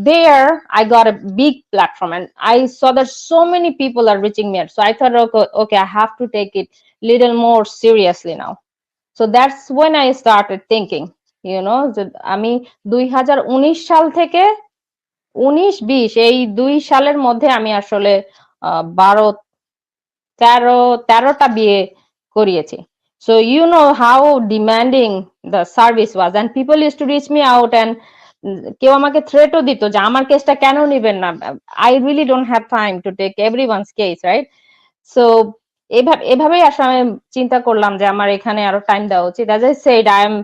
there I got a big platform and I saw that so many people are reaching me. So I thought, okay, I have to take it little more seriously now. So that's when I started thinking, that আমি 2019 সাল থেকে 19-20 এই 2 সালের মধ্যে আমি আসলে 13টা বিয়ে করিয়েছি। So you know how demanding the service was, and people used to reach me out and কেউ আমাকে থ্রেটও দিত যে আমার কেসটা কেন নিবেন না। I really don't have time to take everyone's case, right? So এভাবেই আসলে আমি চিন্তা করলাম যে আমার এখানে আরো টাইম দেওয়া উচিত। As I said, I am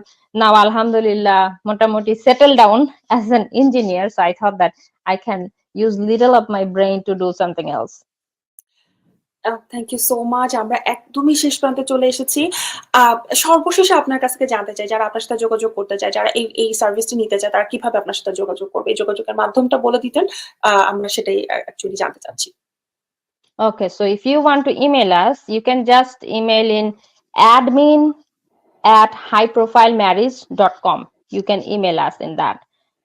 now alhamdulillah মোটামুটি settled down as an engineer, so I thought that I can use little of my brain to do something else. Thank you so much. আমরা একদমই শেষ প্রান্তে চলে এসেছি। আ সর্বশেষে আপনার কাছ থেকে জানতে চাই, যারা আপনার সাথে যোগাযোগ করতে চায়, যারা এই সার্ভিসটি নিতে চায়, তারা কিভাবে আপনার সাথে যোগাযোগ করবে? এই যোগাযোগের মাধ্যমটা বলে দিতেন। আমরা সেটাই অ্যাকচুয়ালি জানতে চাচ্ছি। Okay, so if you want to email us, you can just email in admin@highprofilemarriage.com. You can email us in that.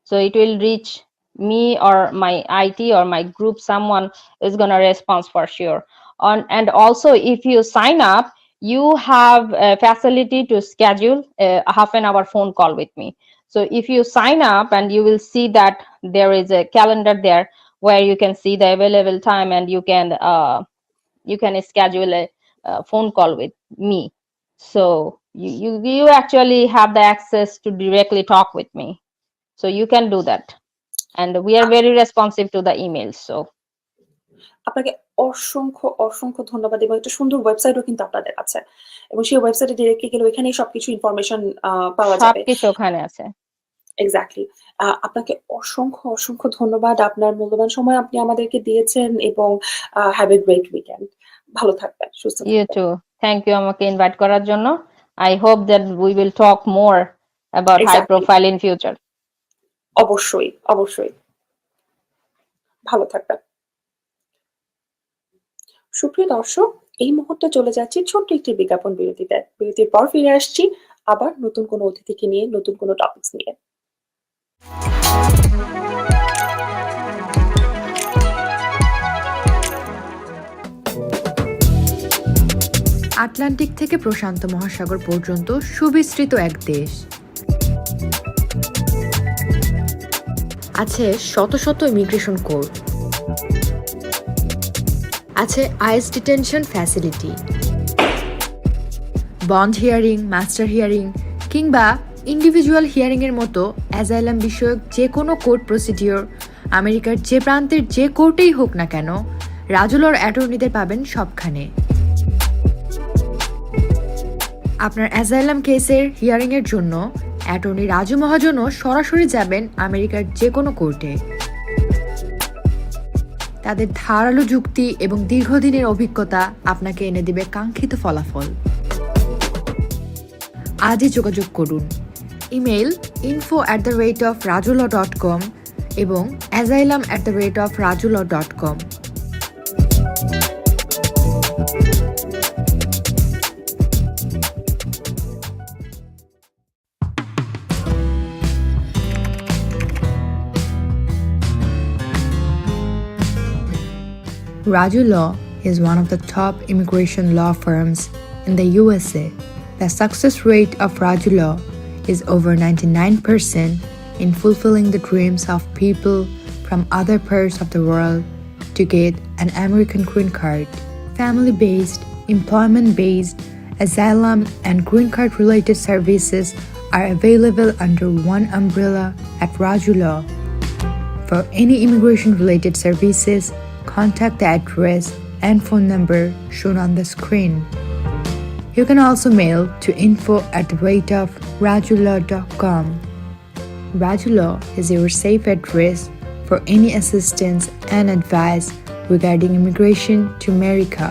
So it will reach me or my IT or my group. Someone is going to respond for sure. And also, if you sign up, you have a facility to schedule a half an hour phone call with me. So if you sign up, and you will see that there is a calendar there where you can see the available time, and you can schedule a phone call with me. So you actually have the access to directly talk with me. So you can do that, and we are very responsive to the emails. So আপনাকে অসংখ্য ধন্যবাদ, এবং একটা সুন্দর ওয়েবসাইটও কিন্তু আপনাদের আছে, এবং সেই ওয়েবসাইটে ডিরেক্টলি গেলে ওইখানেই সবকিছু ইনফরমেশন পাওয়া যাবে। সবকিছু ওখানে আছে। এক্সাক্টলি। আপনাকে অসংখ্য ধন্যবাদ। আপনার মূল্যবান সময় আপনি আমাদেরকে দিয়েছেন, এবং হ্যাভ এ গ্রেট উইকেন্ড। ভালো থাকবেন, সুস্থ You থাকবেন। too. Thank you আমাকে ইনভাইট করার জন্য। I hope that we will talk more about high exactly. profile in future. অবশ্যই। ভালো থাকবেন। সুপ্রিয় দর্শক, এই মুহূর্তে চলে যাচ্ছি ছোট্ট একটি বিজ্ঞাপন বিরতিতে। বিরতির পর ফিরে আসছি আবার নতুন কোনো অতিথিকে নিয়ে, নতুন কোনো টপিকস নিয়ে। আটলান্টিক থেকে প্রশান্ত মহাসাগর পর্যন্ত সুবিস্তৃত এক দেশ। আছে শত ইমিগ্রেশন কোড, আছে ICE detention facility, bond hearing, master hearing কিংবা ইন্ডিভিজুয়াল হিয়ারিং এর মতো অ্যাজাইলাম বিষয়ক যে কোনো কোর্ট প্রসিডিওর আমেরিকার যে প্রান্তের যে কোর্টেই হোক না কেন, রাজুলর অ্যাটর্নিদের পাবেন সবখানে। আপনার অ্যাজাইলাম কেসের হিয়ারিং এর জন্য অ্যাটর্নি রাজু মহাজনও সরাসরি যাবেন আমেরিকার যে কোনো কোর্টে। তাদের ধারালো যুক্তি এবং দীর্ঘদিনের অভিজ্ঞতা আপনাকে এনে দিবে কাঙ্ক্ষিত ফলাফল। আজই যোগাযোগ করুন। ইমেইল info@rajulaw.com, এবং asylum@rajulaw.com। Raju Law is one of the top immigration law firms in the USA. The success rate of Raju Law is over 99% in fulfilling the dreams of people from other parts of the world to get an American green card. Family-based, employment-based, asylum and green card related services are available under one umbrella at Raju Law. For any immigration related services, contact the address and phone number shown on the screen. You can also mail to info@rajulaw.com. Raju Law is your safe address for any assistance and advice regarding immigration to America.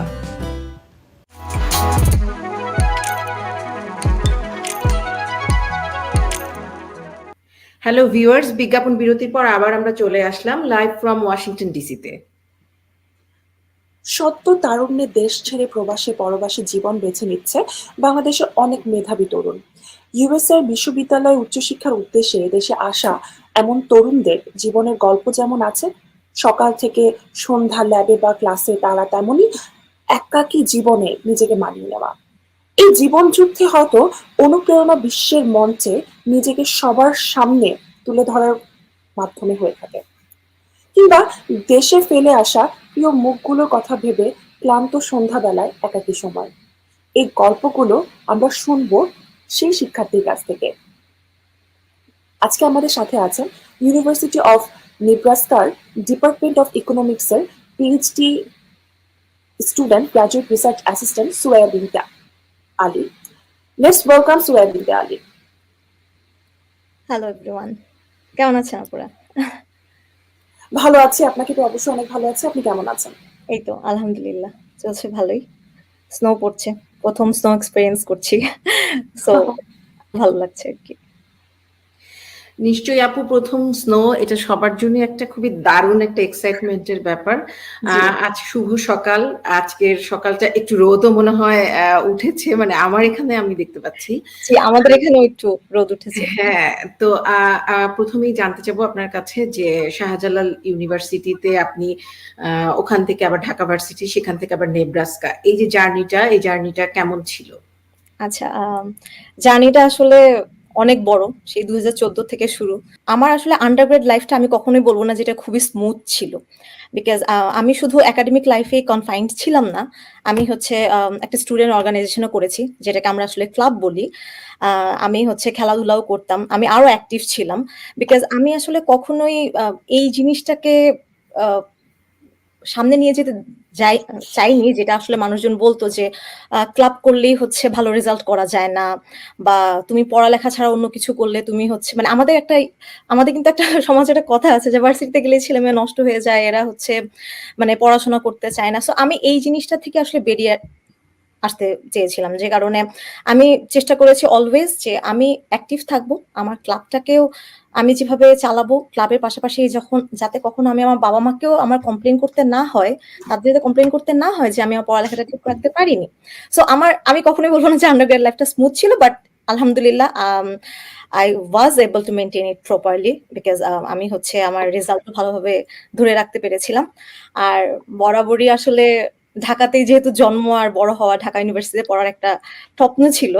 Hello viewers, বিজ্ঞাপন বিরতির পর আবার আমরা চলে আসলাম live from Washington ডিসিতে। সদ্য তারুণ্যে দেশ ছেড়ে প্রবাসী পরবাসী জীবন বেছে নিচ্ছে বাংলাদেশের অনেক মেধাবী তরুণ। ইউএসএর বিশ্ববিদ্যালয় উচ্চশিক্ষার উদ্দেশ্যে দেশে আসা এমন তরুণদের জীবনের গল্প যেমন আছে, সকাল থেকে সন্ধ্যা ল্যাবে বা ক্লাসে তারা তেমনই একাকী জীবনে নিজেকে মানিয়ে নেওয়া। এই জীবন যুদ্ধে হয়তো অনুপ্রেরণা বিশ্বের মঞ্চে নিজেকে সবার সামনে তুলে ধরার মাধ্যমে হয়ে থাকে, কিংবা দেশে ফেলে আসা প্রিয় মুখগুলোর কথা ভেবে ক্লান্ত সন্ধ্যাবেলায় একাকী সময়। এই গল্পগুলো আমরা শুনবো সেই শিক্ষার্থীর কাছ থেকে। আজকে আমাদের সাথে আছেন ইউনিভার্সিটি অফ নেব্রাস্কার ডিপার্টমেন্ট অফ ইকোনমিক্সের PhD student graduate research assistant Suraiya Binte Ali. Let's welcome Suraiya Binte Ali. Hello everyone, কেমন আছেন আপনারা? ভালো আছি, আপনাকে তো অবশ্যই অনেক ভালো আছে। আপনি কেমন আছেন? এই তো আলহামদুলিল্লাহ, চলছে ভালোই। স্নো পড়ছে, প্রথম স্নো এক্সপেরিয়েন্স করছি, সো ভালো লাগছে আর কি। নিশ্চয়ই আপু, প্রথম স্নো, এটা সবার জন্য একটা খুবই দারুণ একটা এক্সাইটমেন্টের ব্যাপার। আজ শুভ সকাল, আজকের সকালটা একটু রোদও মনে হয় উঠেছে, মানে আমার এখানে আমি দেখতে পাচ্ছি। জি, আমাদের এখানেও একটু রোদ উঠেছে। হ্যাঁ, তো প্রথমেই জানতে চাবো আপনার কাছে যে শাহজালাল ইউনিভার্সিটিতে আপনি ওখান থেকে আবার ঢাকা ভার্সিটি, সেখান থেকে আবার নেব্রাস্কা, এই যে জার্নিটা কেমন ছিল? আচ্ছা, জার্নিটা আসলে অনেক বড়, সেই 2014 থেকে শুরু। আমার আসলে আন্ডারগ্রেড লাইফটা আমি কখনোই বলবো না যেটা খুবই স্মুথ ছিল, বিকজ আমি শুধু একাডেমিক লাইফে কনফাইন্ড ছিলাম না। আমি হচ্ছে একটা স্টুডেন্ট অর্গানাইজেশনও করেছি, যেটাকে আমরা আসলে ক্লাব বলি। আমি হচ্ছে খেলাধুলাও করতাম, আমি আরো অ্যাক্টিভ ছিলাম, বিকজ আমি আসলে কখনোই এই জিনিসটাকে সামনে নিয়ে যেতে চাইনি, যেটা আসলে মানুষজন বলতো যে ক্লাব করলেই হচ্ছে ভালো রেজাল্ট করা যায় না, বা তুমি পড়ালেখা ছাড়া অন্য কিছু করলে তুমি হচ্ছে, মানে আমাদের কিন্তু একটা সমাজে একটা কথা আছে যে ভার্সিটিতে গেলে ছেলে মেয়ে নষ্ট হয়ে যায়, এরা হচ্ছে মানে পড়াশোনা করতে চায় না। সো আমি এই জিনিসটা থেকে আসলে বেরিয়ে আসতে চেয়েছিলাম, যে কারণে আমি চেষ্টা করেছি অলওয়েজ যে আমি অ্যাক্টিভ থাকবো, আমার ক্লাবটাকেও আমি যেভাবে চালাবো, ক্লাবের পাশাপাশি যাতে কখনো আমি আমার বাবা মাকেও আমার কমপ্লেন করতে না হয়, তাদের যাতে কমপ্লেন করতে না হয় যে আমি আমার পড়ালেখাটা ঠিক রাখতে পারিনি। সো আমি কখনোই বলবো না যে আন্ডারগ্রেড লাইফটা স্মুথ ছিল, বাট আলহামদুলিল্লাহ I was able to maintain it properly, because আমি হচ্ছে আমার রেজাল্ট ভালোভাবে ধরে রাখতে পেরেছিলাম। আর বরাবরই আসলে ঢাকাতেই যেহেতু জন্ম আর বড় হওয়া, ঢাকা ইউনিভার্সিটিতে পড়ার একটা স্বপ্ন ছিল।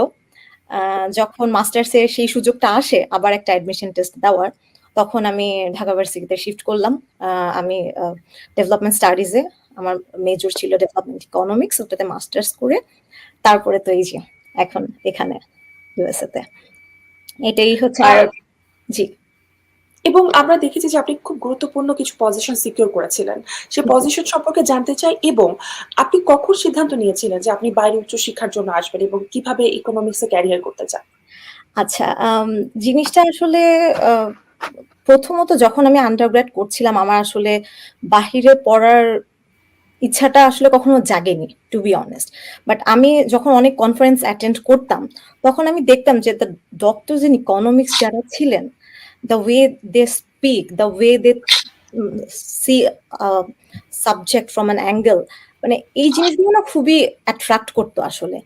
যখন মাস্টার্সে সেই সুযোগটা আসে আবার একটা অ্যাডমিশন টেস্ট দেওয়ার, তখন আমি ঢাকা ভার্সিটিতে শিফট করলাম। আমি ডেভেলপমেন্ট স্টাডিজে, আমার মেজর ছিল ডেভেলপমেন্ট ইকোনমিক্স, ওটাতে মাস্টার্স করে তারপরে তো এই যে এখন এখানে ইউএসএ তে, এটাই হচ্ছে। আর জি, এবং আমরা দেখেছি যে আপনি খুব গুরুত্বপূর্ণ কিছু পজিশন সিকিউর করেছিলেন। সেই পজিশন সম্পর্কে জানতে চাই, এবং আপনি কখন সিদ্ধান্ত নিয়েছিলেন যে আপনি বাইরে উচ্চশিক্ষার জন্য আসবেন এবং কিভাবে ইকোনমিক্সে ক্যারিয়ার করতে চান? আচ্ছা, জিনিসটা আসলে প্রথমত যখন আমি আন্ডারগ্রেড করছিলাম, আমার আসলে বাহিরে পড়ার ইচ্ছাটা আসলে কখনো জাগেনি, টু বি অনেস্ট। বাট আমি যখন অনেক কনফারেন্স অ্যাটেন্ড করতাম, তখন আমি দেখতাম যে দ্য ডক্টরস ইন ইকোনমিক্স যারা ছিলেন, the way they speak, the way they see a subject from an angle, মানে এই জিনিসগুলো না খুবই অ্যাট্রাক্ট করতো আসলে।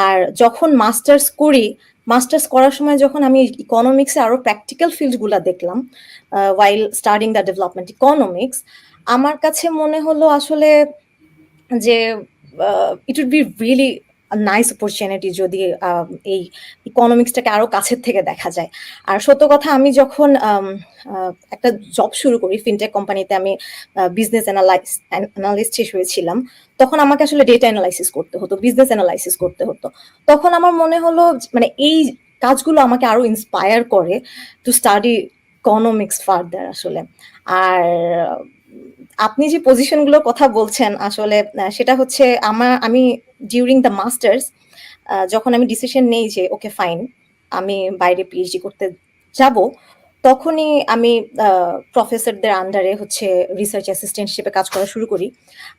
আর যখন মাস্টার্স করার সময় যখন আমি ইকোনমিক্সে আরো প্র্যাকটিক্যাল ফিল্ডগুলো দেখলাম, while studying the development economics, আমার কাছে মনে হলো আসলে যে it would be really nice opportunity যদি এই ইকোনমিক্সটাকে আরো কাছের থেকে দেখা যায়। আর সত্য কথা, আমি যখন একটা জব শুরু করি ফিনটেক কোম্পানিতে, আমি বিজনেস অ্যানালিস্ট হয়েছিলাম, তখন আমাকে আসলে ডেটা অ্যানালাইসিস করতে হতো, বিজনেস অ্যানালাইসিস করতে হতো। তখন আমার মনে হলো মানে এই কাজগুলো আমাকে আরো ইন্সপায়ার করে টু স্টাডি ইকোনমিক্স ফার্দার আসলে। আর আপনি যে পজিশনগুলোর কথা বলছেন আসলে সেটা হচ্ছে আমি ডিউরিং দ্য মাস্টার্স যখন আমি ডিসিশন নেই যে ওকে ফাইন আমি বাইরে পিএইচডি করতে যাব, তখনই আমি প্রফেসরদের আন্ডারে হচ্ছে রিসার্চ অ্যাসিস্ট্যান্ট হিসেবে কাজ করা শুরু করি।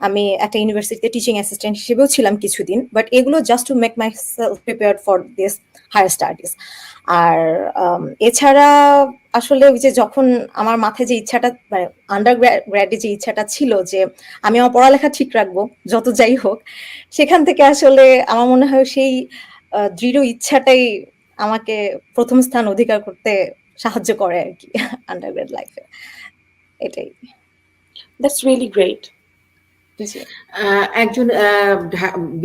আমি একটা ইউনিভার্সিটিতে টিচিং অ্যাসিস্ট্যান্ট হিসেবেও ছিলাম কিছুদিন, বাট এগুলো just to make my self prepared for this higher studies. আর এছাড়া আসলে ওই যে যখন আমার মাথায় যে ইচ্ছাটা, মানে আন্ডার গ্র্যাডে যে ইচ্ছাটা ছিল যে আমি আমার পড়ালেখা ঠিক রাখবো যত যাই হোক, সেখান থেকে আসলে আমার মনে হয় সেই দৃঢ় ইচ্ছাটাই আমাকে প্রথম স্থান অধিকার করতে সাহায্য করে আর কি আন্ডারগ্রেড লাইফে। এটাই। That's really great. একজন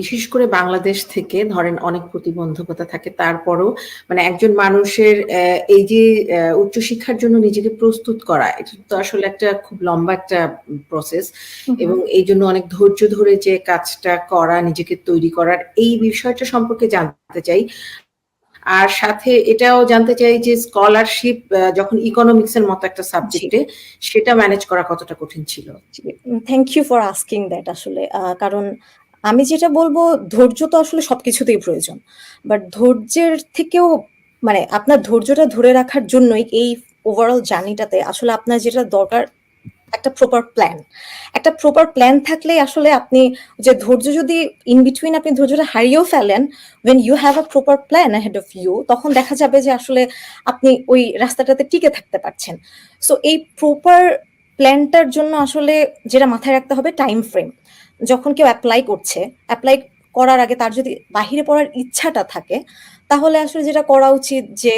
বিশেষ করে বাংলাদেশ থেকে ধরেন অনেক প্রতিবন্ধকতা থাকে, তারপরও মানে একজন মানুষের এই যে উচ্চশিক্ষার জন্য নিজেকে প্রস্তুত করা, এটা তো আসলে একটা খুব লম্বা একটা প্রসেস, এবং এই জন্য অনেক ধৈর্য ধরে যে কাজটা করা, নিজেকে তৈরি করার, এই বিষয়টা সম্পর্কে জানতে চাই। আর সাথে এটাও জানতে চাই যে স্কলারশিপ যখন ইকোনমিক্স এর মতো একটা সাবজেক্টে, সেটা ম্যানেজ করা কতটা কঠিন ছিল? Thank you for asking that আসলে, কারণ আমি যেটা বলবো, ধৈর্য তো আসলে সবকিছুতেই প্রয়োজন, বাট ধৈর্যের থেকেও মানে আপনার ধৈর্যটা ধরে রাখার জন্যই এই ওভারঅল জার্নিটাতে আসলে আপনার যেটা দরকার একটা প্রপার প্ল্যান থাকলে আসলে আপনি যে ধৈর্য যদি ইন বিটুইন আপনি ধৈর্যটা হারিয়েও ফেলেন, when you have a proper plan ahead of you, তখন দেখা যাবে যে আসলে আপনি ওই রাস্তাটাতে টিকে থাকতে পারছেন। সো এই প্রপার প্ল্যানটার জন্য আসলে যেটা মাথায় রাখতে হবে, টাইম ফ্রেম। যখন কেউ অ্যাপ্লাই করার আগে তার যদি বাহিরে পড়ার ইচ্ছাটা থাকে, তাহলে আসলে যেটা করা উচিত যে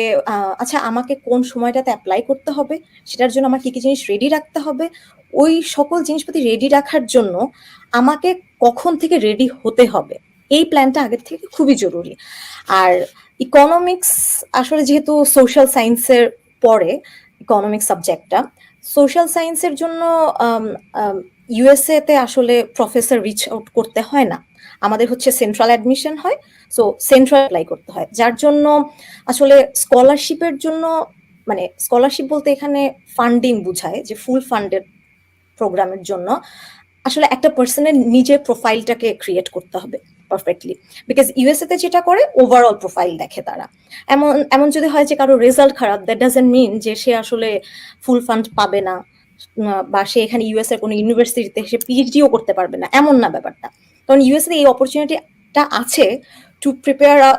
আচ্ছা আমাকে কোন সময়টাতে অ্যাপ্লাই করতে হবে, সেটার জন্য আমার কি কি জিনিস রেডি রাখতে হবে, ওই সকল জিনিসপাতি রেডি রাখার জন্য আমাকে কখন থেকে রেডি হতে হবে, এই প্ল্যানটা আগের থেকে খুবই জরুরি। আর ইকোনমিক্স আসলে যেহেতু সোশ্যাল সায়েন্সের পরে ইকোনমিক্স সাবজেক্টটা, সোশ্যাল সায়েন্সের জন্য ইউএসএ তে আসলে প্রফেসর রিচ আউট করতে হয় না, আমাদের হচ্ছে সেন্ট্রাল অ্যাডমিশন হয়, সো সেন্ট্রাল অ্যাপ্লাই করতে হয়, যার জন্য আসলে স্কলারশিপের জন্য, মানে স্কলারশিপ বলতে এখানে ফান্ডিং বোঝায়, যে ফুল ফান্ডেড প্রোগ্রামের জন্য আসলে একটা পার্সনের নিজের প্রোফাইলটাকে ক্রিয়েট করতে হবে পারফেক্টলি, বিকজ ইউএসএ তে যেটা করে ওভারঅল প্রোফাইল দেখে তারা। এমন যদি হয় যে কারো রেজাল্ট খারাপ, দ্যাট ডাজন্ট মিন যে সে আসলে ফুল ফান্ড পাবে না, বা সে এখানে ইউএস এর কোনো ইউনিভার্সিটিতে সে পিএইচডিও করতে পারবে না, এমন না ব্যাপারটা। কারণ ইউএসএ এই অপরচুনিটিটা আছে to prepare a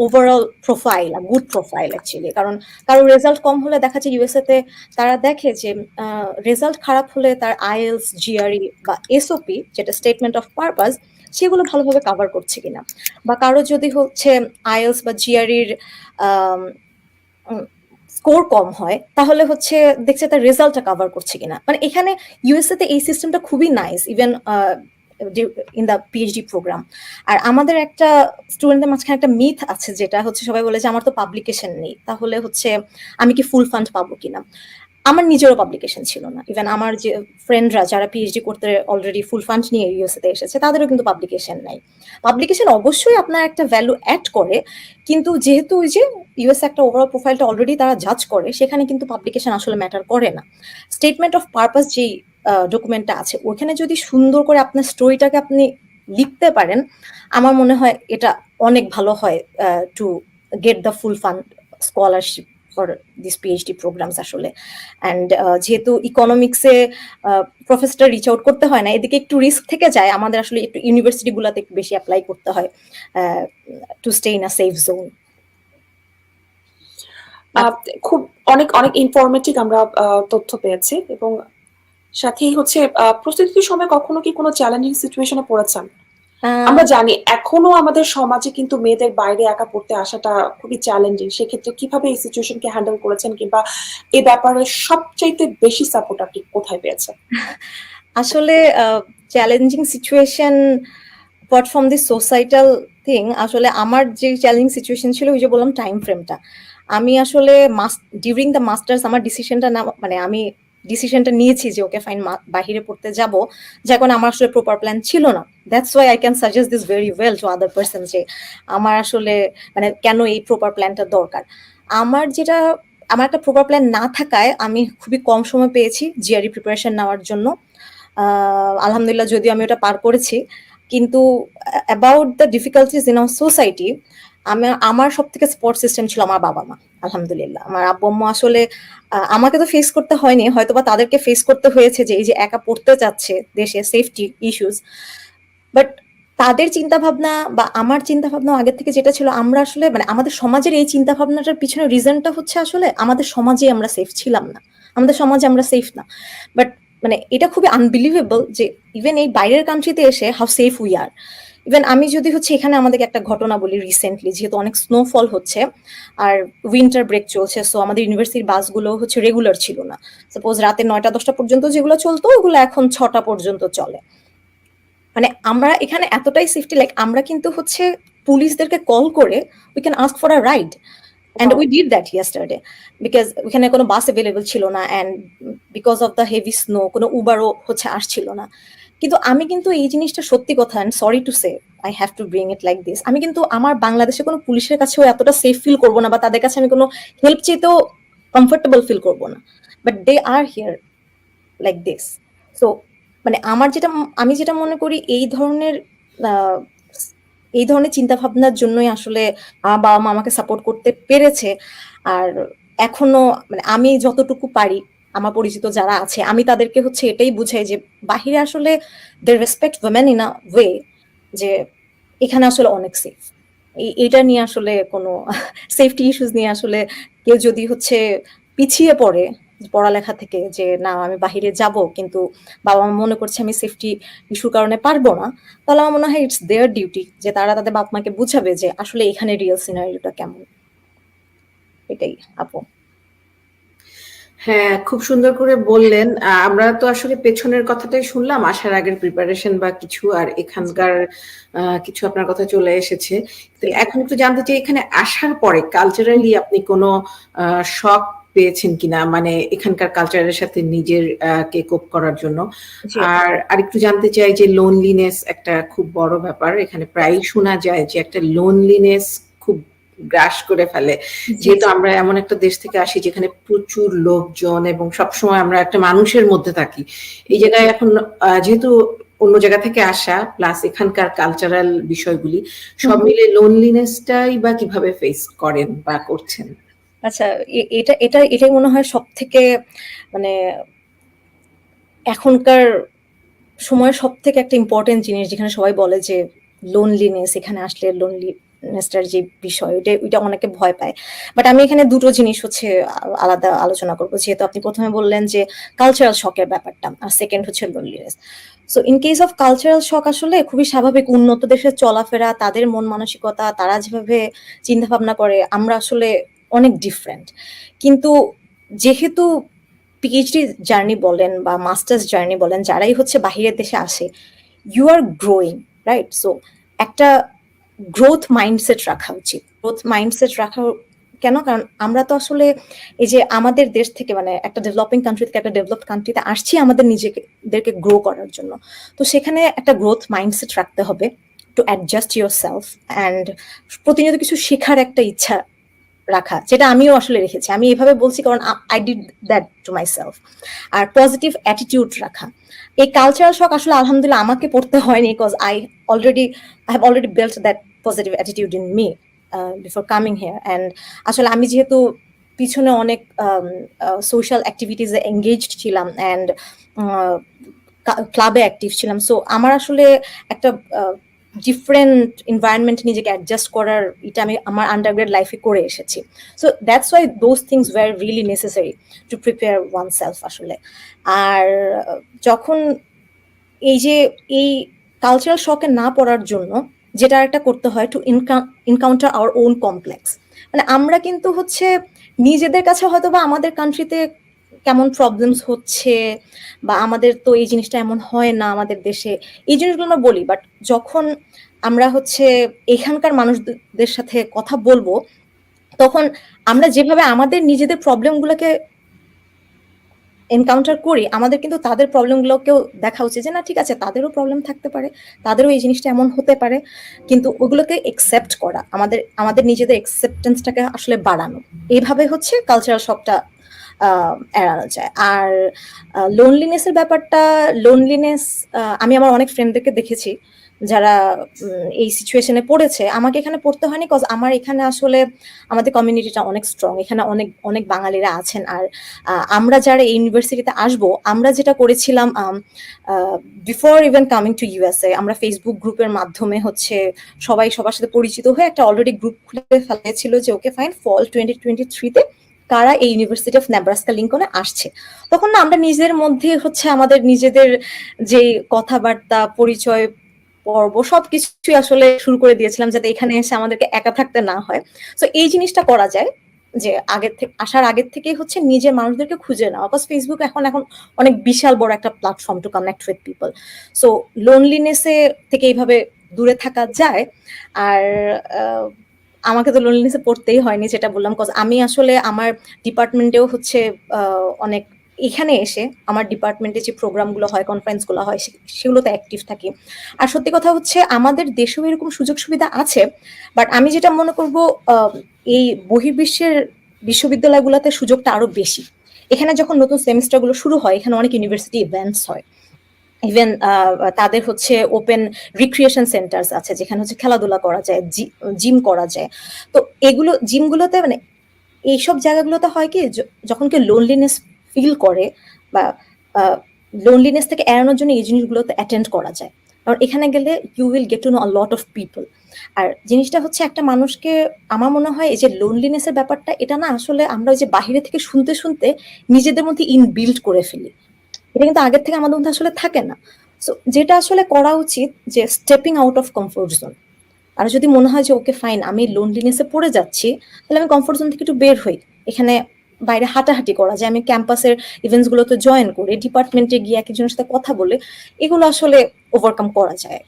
overall profile, a good profile actually. কারণ কারো রেজাল্ট কম হলে দেখা যায় ইউএসএ তে তারা দেখে যে রেজাল্ট খারাপ হলে তার আইএলস, জিআরই বা এসওপি, যেটা স্টেটমেন্ট অফ পারপাস, সেগুলো ভালোভাবে কাভার করছে কিনা, বা কারো যদি হচ্ছে আইএলস বা জিআরইর স্কোর কম হয়, তাহলে হচ্ছে দেখছে তার রেজাল্টটা কাভার করছে কিনা। মানে এখানে ইউএসএ তে এই সিস্টেমটা খুবই nice, even in the PhD programme. আর আমাদের একটা স্টুডেন্টদের মাঝখানে একটা মিথ আছে, যেটা হচ্ছে সবাই বলে যে আমার তো পাবলিকেশন নেই, তাহলে হচ্ছে আমি কি ফুল ফান্ড পাবো কিনা। আমার নিজেরও পাবলিকেশন ছিল না, ইভেন আমার যে ফ্রেন্ডরা যারা পিএইচডি করতে অলরেডি ফুল ফান্ড নিয়ে ইউএসএতে এসেছে, তাদেরও কিন্তু পাবলিকেশন নাই। পাবলিকেশন অবশ্যই আপনার একটা ভ্যালু অ্যাড করে, কিন্তু যেহেতু ওই যে ইউএসএ একটা ওভারঅল প্রোফাইলটা অলরেডি তারা জাজ করে, সেখানে কিন্তু পাবলিকেশন আসলে ম্যাটার করে না। স্টেটমেন্ট অফ পারপাস যেই ডকুমেন্টটা আছে, ওখানে যদি সুন্দর করে আপনার স্টোরিটাকে আপনি লিখতে পারেন, আমার মনে হয় এটা অনেক ভালো হয় to get the full fund scholarship for this PhD programs আসলে। অ্যান্ড যেহেতু ইকোনমিক্সে প্রফেসরটা রিচ আউট করতে হয় না, এদিকে একটু রিস্ক থেকে যায়, আমাদের আসলে একটু ইউনিভার্সিটিগুলোতে একটু বেশি অ্যাপ্লাই করতে হয় to stay in a safe zone. Ah, খুব অনেক অনেক ইনফরমেটিভ আমরা তথ্য পেয়েছি, এবং সাথেই হচ্ছে প্রস্তুতির সময় কখনো কি কোনো চ্যালেঞ্জিং সিচুয়েশনে পড়েছেন? আমরা জানি এখনো আমাদের সমাজে কিন্তু মেয়েদের বাইরে একা পড়তে আসাটা খুবই চ্যালেঞ্জিং। সেক্ষেত্রে কিভাবে এই সিচুয়েশনকে হ্যান্ডেল করেছেন, কিংবা এ ব্যাপারে সবচাইতে বেশি সাপোর্ট আপনি কোথায় পেয়েছেন? আসলে challenging situation apart from the societal thing, আসলে আমার যে চ্যালেঞ্জিং সিচুয়েশন ছিল ওই যে বললাম টাইম ফ্রেমটা। আমি আসলে ডিউরিং দ্য মাস্টার্স আমার ডিসিশনটা না, মানে আমি ডিসিশনটা নিয়েছি যে ওকে ফাইন বাহিরে পড়তে যাব, যখন আমার আসলে প্রপার প্ল্যান ছিল না। That's why I can suggest this very well to other person যে আমার আসলে মানে কেন এই প্রপার প্ল্যানটা দরকার। আমার একটা প্রপার প্ল্যান না থাকায় আমি খুবই কম সময় পেয়েছি জিআরই প্রিপারেশন নেওয়ার জন্য। আলহামদুলিল্লাহ যদিও আমি ওটা পার করেছি, কিন্তু about the difficulties in our society, আমার সব থেকে সাপোর্ট সিস্টেম ছিল আমার বাবা মা। আলহামদুলিল্লাহ আমার আব্বু আম্মু আসলে আমাকে তো ফেস করতে হয়নি, হয়তো বা তাদেরকে ফেস করতে হয়েছে যে এই যে একা পড়তে চাচ্ছে দেশে, সেফটি ইস্যুস। বাট তাদের চিন্তা ভাবনা বা আমার চিন্তা ভাবনা আগের থেকে যেটা ছিল, আমরা আসলে মানে আমাদের সমাজের এই চিন্তা ভাবনাটার পিছনে রিজনটা হচ্ছে আসলে আমাদের সমাজে আমরা সেফ ছিলাম না, আমাদের সমাজে আমরা সেফ না। বাট মানে এটা খুবই আনবিলিভেবল যে ইভেন এই বাইরের কান্ট্রিতে এসে how safe we are. Even আমি যদি হচ্ছে এখানে আমাদেরকে একটা ঘটনা বলি, রিসেন্টলি যেহেতু অনেক স্নোফল হচ্ছে আর উইন্টার ব্রেক চলছে, সো আমাদের ইউনিভার্সিটির বাসগুলো হচ্ছে রেগুলার ছিল না। সাপোজ রাতে 9টা-10টা পর্যন্ত যেগুলো চলতো ওগুলো এখন 6টা পর্যন্ত চলে। মানে আমরা এখানে এতটাই সেফটি, লাইক আমরা কিন্তু হচ্ছে পুলিশদেরকে কল করে we can ask for a ride, and we did that yesterday, because ওখানে কোনো বাস অ্যাভেলেবল ছিল না, and because of the heavy snow কোনো উবারও হচ্ছে আসছিল না। কিন্তু আমি কিন্তু এই জিনিসটা সত্যি কথা, and sorry to say I have to bring it like this, আমি কিন্তু আমার বাংলাদেশে কোনো পুলিশের কাছেও এতটা সেফ ফিল করবো না, বা তাদের কাছে আমি কোনো হেল্প চেতেও কমফোর্টেবল ফিল করবো না। But they are here like this. So মানে আমি যেটা মনে করি আহ, এই ধরনের চিন্তা ভাবনার জন্যই আসলে আমার বাবা মা আমাকে সাপোর্ট করতে পেরেছে। আর এখনো মানে আমি যতটুকু পারি আমার পরিচিত যারা আছে আমি তাদেরকে হচ্ছে এটাই বুঝাই যে বাহিরে আসলে they respect women in a way, যে এখানে আসলে অনেক সেফ। এইটা নিয়ে আসলে কোনো সেফটি ইস্যুস নিয়ে আসলে কেউ যদি হচ্ছে পিছিয়ে পড়ে পড়ালেখা থেকে, যে না আমি বাহিরে যাব কিন্তু বাবা মা মনে করছে আমি সেফটি ইস্যুর কারণে পারবো না, তাহলে আমার মনে হয় ইটস দেয়ার ডিউটি যে তারা তাদের বাপ মাকে বুঝাবে যে আসলে এখানে রিয়েল সিনারিওটা কেমন। এটাই আপু। হ্যাঁ, খুব সুন্দর করে বললেন। আমরা তো আসলে পেছনের কথাটাই শুনলাম, আসার আগের প্রিপারেশন বা কিছু, আর এখানকার কিছু আপনার কথা চলে এসেছে। তো এখন একটু জানতে চাই, এখানে আসার পরে কালচারালি আপনি কোনো শক পেয়েছেন কিনা, মানে এখানকার কালচারের সাথে নিজের কে কোপ করার জন্য। আর আরেকটু জানতে চাই যে লোনলিনেস একটা খুব বড় ব্যাপার, এখানে প্রায়ই শোনা যায় যে একটা লোনলিনেস খুব গ্রাস করে ফেলে, যেহেতু আমরা এমন একটা দেশ থেকে আসি যেখানে প্রচুর লোকজন এবং সবসময় আমরা একটা মানুষের মধ্যে থাকি। এই জায়গায় এখন যেহেতু অন্য জায়গা থেকে আসা প্লাস এখানকার কালচারাল বিষয়গুলি সব মিলে লোনলিনেসটাই বা কিভাবে ফেস করেন বা করছেন? আচ্ছা, এটাই মনে হয় সব থেকে মানে এখনকার সময়ের সব থেকে একটা ইম্পর্টেন্ট জিনিস, যেখানে সবাই বলে যে লোনলিনেস, এখানে আসলে লোনলিনেসটার যে বিষয় ওইটা অনেকে ভয় পায়। বাট আমি এখানে দুটো জিনিস হচ্ছে আলাদা আলোচনা করবো, যেহেতু আপনি প্রথমে বললেন যে কালচারাল শকের ব্যাপারটা, আর সেকেন্ড হচ্ছে loneliness. So in case of cultural shock আসলে খুবই স্বাভাবিক, উন্নত দেশের চলাফেরা, তাদের মন মানসিকতা, তারা যেভাবে চিন্তা ভাবনা করে আমরা আসলে অনেক ডিফারেন্ট। কিন্তু যেহেতু পিএইচডি জার্নি বলেন বা মাস্টার্স জার্নি বলেন, যারাই হচ্ছে বাহিরের দেশে আসে, you are growing, right? So একটা গ্রোথ মাইন্ডসেট রাখা উচিত। গ্রোথ মাইন্ডসেট রাখা কেন? কারণ আমরা তো আসলে এই যে আমাদের দেশ থেকে মানে একটা ডেভেলপিং কান্ট্রি থেকে একটা ডেভেলপড কান্ট্রিতে আসছি আমাদের নিজেদেরকে গ্রো করার জন্য। তো সেখানে একটা গ্রোথ মাইন্ডসেট রাখতে হবে, to adjust your self, and প্রতিনিয়ত কিছু শেখার একটা ইচ্ছা রাখা, যেটা আমিও আসলে রেখেছি। আমি এভাবে বলছি কারণ I did that to myself. আর পজিটিভ অ্যাটিটিউড রাখা। এই কালচারাল শক আসলে আলহামদুলিল্লাহ আমাকে পড়তে হয়নি, because I have already built that positive attitude in me before coming here. And আসলে আমি যেহেতু পিছনে অনেক সোশ্যাল অ্যাক্টিভিটিসে এঙ্গেজড ছিলাম, অ্যান্ড ক্লাবে অ্যাক্টিভ ছিলাম, সো আমার আসলে একটা ডিফারেন্ট এনভায়রনমেন্ট নিজেকে অ্যাডজাস্ট করার এটা আমি আমার আন্ডারগ্রেড লাইফে করে এসেছি। So that's why those things war really necessary to prepare one self আসলে। আর যখন এই যে এই কালচারাল শকে না পড়ার জন্য যেটা একটা করতে হয়, to encounter our own complex. মানে আমরা কিন্তু হচ্ছে নিজেদের কাছে হয়তো বা আমাদের কান্ট্রিতে কেমন প্রবলেমস হচ্ছে বা আমাদের তো এই জিনিসটা এমন হয় না আমাদের দেশে, এই জিনিসগুলো আমরা বলি। বাট যখন আমরা হচ্ছে এখানকার মানুষদের সাথে কথা বলবো, তখন আমরা যেভাবে আমাদের নিজেদের প্রবলেমগুলোকে এনকাউন্টার করি, আমাদের কিন্তু তাদের প্রবলেমগুলোকেও দেখা উচিত যে না ঠিক আছে, তাদেরও প্রবলেম থাকতে পারে, তাদেরও এই জিনিসটা এমন হতে পারে, কিন্তু ওগুলোকে একসেপ্ট করা, আমাদের আমাদের নিজেদের একসেপ্টেন্সটাকে আসলে বাড়ানো, এইভাবে হচ্ছে কালচারাল শকটা এড়ানো যায়। আর লোনলিনেসের ব্যাপারটা, লোনলিনেস আমি আমার অনেক ফ্রেন্ডদেরকে দেখেছি যারা এই সিচুয়েশনে পড়েছে। আমাকে এখানে পড়তে হয়নি, কজ আমার এখানে আসলে আমাদের কমিউনিটিটা অনেক স্ট্রং, এখানে অনেক অনেক বাঙালিরা আছেন। আর আমরা যারা এই ইউনিভার্সিটিতে আসবো, আমরা যেটা করেছিলাম before even coming to USA, আমরা ফেসবুক গ্রুপের মাধ্যমে হচ্ছে সবাই সবার সাথে পরিচিত হয়ে একটা অলরেডি গ্রুপ খুলে ফেলেছিল যে ওকে ফাইন, ফল 2023-তে কারা এই ইউনিভার্সিটি অফ নেব্রাস্কা লিঙ্কনে আসছে। তখন না আমরা নিজেদের মধ্যে হচ্ছে আমাদের নিজেদের যে কথাবার্তা, পরিচয় পর্ব সবকিছু আসলে শুরু করে দিয়েছিলাম, যাতে এখানে এসে আমাদেরকে একা থাকতে না হয়। সো এই জিনিসটা করা যায় যে আগের থেকে, আসার আগের থেকেই হচ্ছে নিজের মানুষদেরকে খুঁজে নেওয়া, বিকজ ফেসবুক এখন অনেক বিশাল বড় একটা platform to connect with people. So লোনলিনেসে থেকে এইভাবে দূরে থাকা যায়। আর আমাকে তো লোনলিনেসে পড়তেই হয়নি, যেটা বললাম, কজ আমি আসলে আমার ডিপার্টমেন্টেও হচ্ছে অনেক, এখানে এসে আমার ডিপার্টমেন্টে যে প্রোগ্রামগুলো হয়, কনফারেন্সগুলো হয়, সেগুলোতে অ্যাক্টিভ থাকি। আর সত্যি কথা হচ্ছে আমাদের দেশেও এরকম সুযোগ সুবিধা আছে, বাট আমি যেটা মনে করব এই বহির্বিশ্বের বিশ্ববিদ্যালয়গুলোতে সুযোগটা আরো বেশি। এখানে যখন নতুন সেমিস্টারগুলো শুরু হয়, এখানে অনেক ইউনিভার্সিটি ইভেন্টস হয়, ইভেন তাদের হচ্ছে ওপেন রিক্রিয়েশন সেন্টার্স আছে যেখানে হচ্ছে খেলাধুলা করা যায়, জিম করা যায়। তো এগুলো জিমগুলোতে মানে এইসব জায়গাগুলোতে হয় কি, যখন কেউ লোনলিনেস ফিল করে বা লোনলিনেস থেকে এড়ানোর জন্য এই জিনিসগুলোতে অ্যাটেন্ড করা যায়, কারণ এখানে গেলে you will get to know a lot of people. আর জিনিসটা হচ্ছে একটা মানুষকে, আমার মনে হয় এই যে লোনলিনেসের ব্যাপারটা, এটা না আসলে আমরা ওই যে বাহিরে থেকে শুনতে শুনতে নিজেদের মধ্যে ইনবিল্ড করে ফেলি, এটা কিন্তু আগের থেকে আমাদের মধ্যে আসলে থাকে না। সো যেটা আসলে করা উচিত যে stepping out of comfort zone. আর যদি মনে হয় যে ওকে ফাইন, আমি লোনলিনেসে পড়ে যাচ্ছি, তাহলে আমি কমফোর্ট জোন থেকে একটু বের হই, এখানে বাইরে হাঁটাহাঁটি করা যায়, আমি ক্যাম্পাসের ইভেন্টস গুলোতে জয়েন করি, ডিপার্টমেন্টে গিয়ে একজনের সাথে কথা বলে, এগুলো আসলে ওভারকাম করা যায়।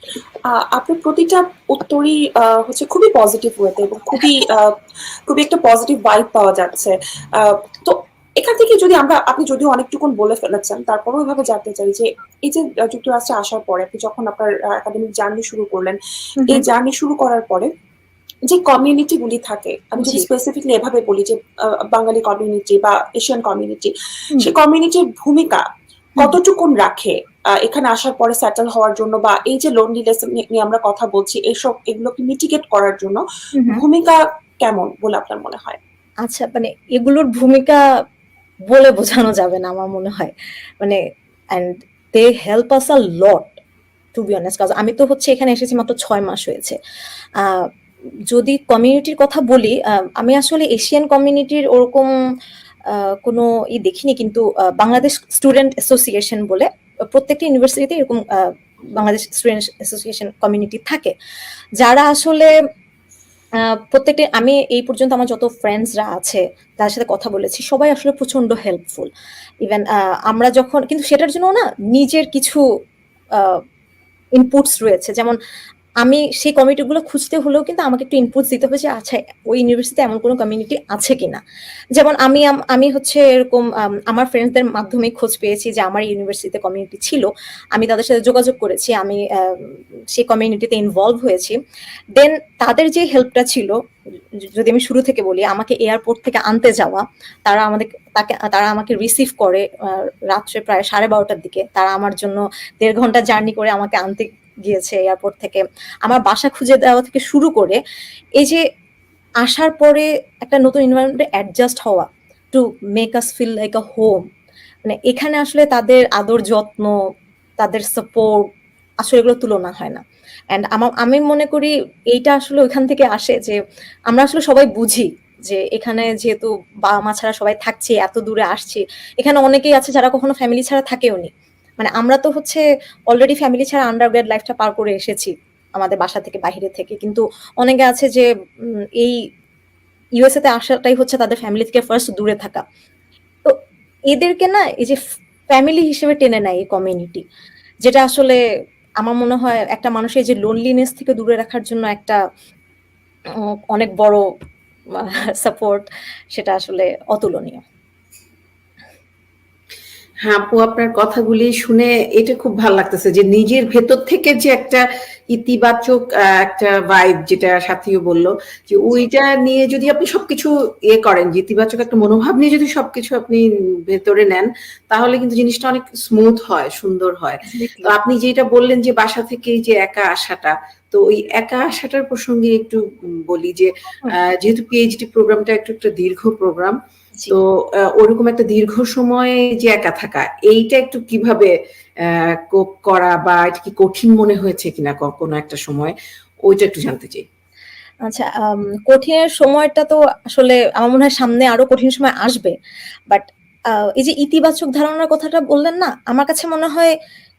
আপনার প্রতিটা উত্তরই হচ্ছে খুবই পজিটিভ ওয়েতে এবং খুবই একটা পজিটিভ ভাইব পাওয়া যাচ্ছে। তো এখান থেকে যদি আপনি যদিও অনেকটুকুন বলে ফেলেছেন, তারপরেও এভাবে জানতে চাই যে এই যে যুক্তরাষ্ট্রে আসার পরে আপনি যখন আপনার একাডেমিক জার্নি শুরু করলেন, এই জার্নি শুরু করার পরে যে কমিউনিটি গুলি থাকে, আমি যদি স্পেসিফিকলি এভাবে বলি যে বাঙালি কমিউনিটি বা এশিয়ান কমিউনিটি, সেই কমিউনিটির ভূমিকা কতটুকুন রাখে এখানে আসার পরে সেটেল হওয়ার জন্য, বা এই যে লোনলিনেস নিয়ে আমরা কথা বলছি, এগুলোকে মিটিগেট করার জন্য ভূমিকা কেমন বলে আপনার মনে হয়? আচ্ছা, মানে এগুলোর ভূমিকা বলে বোঝানো যাবে না আমার মনে হয়, মানে and they help us a lot to be honest, কাজ আমি তো হচ্ছে এখানে এসেছি মাত্র 6 মাস হয়েছে। যদি কমিউনিটির কথা বলি, আমি আসলে এশিয়ান কমিউনিটির ওরকম কোনো দেখিনি, কিন্তু বাংলাদেশ স্টুডেন্ট অ্যাসোসিয়েশন বলে প্রত্যেকটা ইউনিভার্সিটিতে এরকম বাংলাদেশ স্টুডেন্ট অ্যাসোসিয়েশন কমিউনিটি থাকে, যারা আসলে প্রত্যেকটা, আমি এই পর্যন্ত আমার যত ফ্রেন্ডসরা আছে তার সাথে কথা বলেছি, সবাই আসলে প্রচন্ড হেল্পফুল। ইভেন আমরা যখন, কিন্তু সেটার জন্য না নিজের কিছু ইনপুটস রয়েছে, যেমন আমি সেই কমিউনিটিগুলো খুঁজতে হলেও কিন্তু আমাকে একটু ইনপুটস দিতে হবে যে আচ্ছা ওই ইউনিভার্সিটিতে এমন কোনো কমিউনিটি আছে কিনা। যেমন আমি হচ্ছে এরকম আমার ফ্রেন্ডসদের মাধ্যমে খোঁজ পেয়েছি যে আমার ইউনিভার্সিটিতে কমিউনিটি ছিল, আমি তাদের সাথে যোগাযোগ করেছি, আমি সেই কমিউনিটিতে ইনভলভ হয়েছি। দেন তাদের যে হেল্পটা ছিল, যদি আমি শুরু থেকে বলি, আমাকে এয়ারপোর্ট থেকে আনতে যাওয়া, তারা আমাকে রিসিভ করে রাত্রে প্রায় 12:30টার দিকে, তারা আমার জন্য 1.5 ঘন্টা জার্নি করে আমাকে আনতে গিয়েছে এয়ারপোর্ট থেকে, আমার বাসা খুঁজে দেওয়া থেকে শুরু করে, এই যে আসার পরে একটা নতুন এনভায়রনমেন্টে অ্যাডজাস্ট হওয়া, to make us feel like a home, মানে এখানে আসলে তাদের আদর যত্ন, তাদের সাপোর্ট, আসলে এগুলো তুলনা হয় না। অ্যান্ড আমি মনে করি এইটা আসলে ওইখান থেকে আসে যে আমরা আসলে সবাই বুঝি যে এখানে যেহেতু বাবা মা ছাড়া সবাই থাকছি, এত দূরে আসছি, এখানে অনেকেই আছে যারা কখনো ফ্যামিলি ছাড়া থাকেও নি। মানে আমরা তো হচ্ছে অলরেডি ফ্যামিলি ছাড়া আন্ডারগ্রেড লাইফটা পার করে এসেছি আমাদের বাসা থেকে, বাইরে থেকে। কিন্তু অনেকে আছে যে এই ইউএসএ তে আসাটাই হচ্ছে তাদের ফ্যামিলি থেকে ফার্স্ট দূরে থাকা। তো এদেরকে না এই যে ফ্যামিলি হিসেবে টেনে নেয় এই কমিউনিটি, যেটা আসলে আমার মনে হয় একটা মানুষের যে লোনলিনেস থেকে দূরে রাখার জন্য একটা অনেক বড় সাপোর্ট, সেটা আসলে অতুলনীয়। হ্যাঁ আপু, আপনার কথাগুলি শুনে এটা খুব ভালো লাগতেছে যে নিজের ভেতর থেকে যে একটা ইতিবাচক একটা ভাইব, যেটা সাথীও বললো, যে ওইটা নিয়ে যদি আপনি সবকিছু করেন, যে ইতিবাচক একটা মনোভাব নিয়ে যদি সবকিছু আপনি ভেতরে নেন, তাহলে কিন্তু জিনিসটা অনেক স্মুথ হয়, সুন্দর হয়। তো আপনি যেটা বললেন যে বাসা থেকে যে একা আসাটা, তো ওই একা আসাটার প্রসঙ্গে একটু বলি যে যেহেতু পিএইচডি প্রোগ্রামটা একটু একটা দীর্ঘ প্রোগ্রাম, তো ওরকম একটা দীর্ঘ সময় যে একা থাকা, এইটা একটু কিভাবে কোপ করা, বা এটা কি কঠিন মনে হয়েছে কিনা কোনো একটা সময়, ওইটা একটু জানতে চাই। আচ্ছা, কঠিনের সময়টা তো আসলে আমার মনে হয় সামনে আরো কঠিন সময় আসবে, বাট এই যে ইতিবাচক ধারণার কথাটা বললেন না, আমার কাছে মনে হয়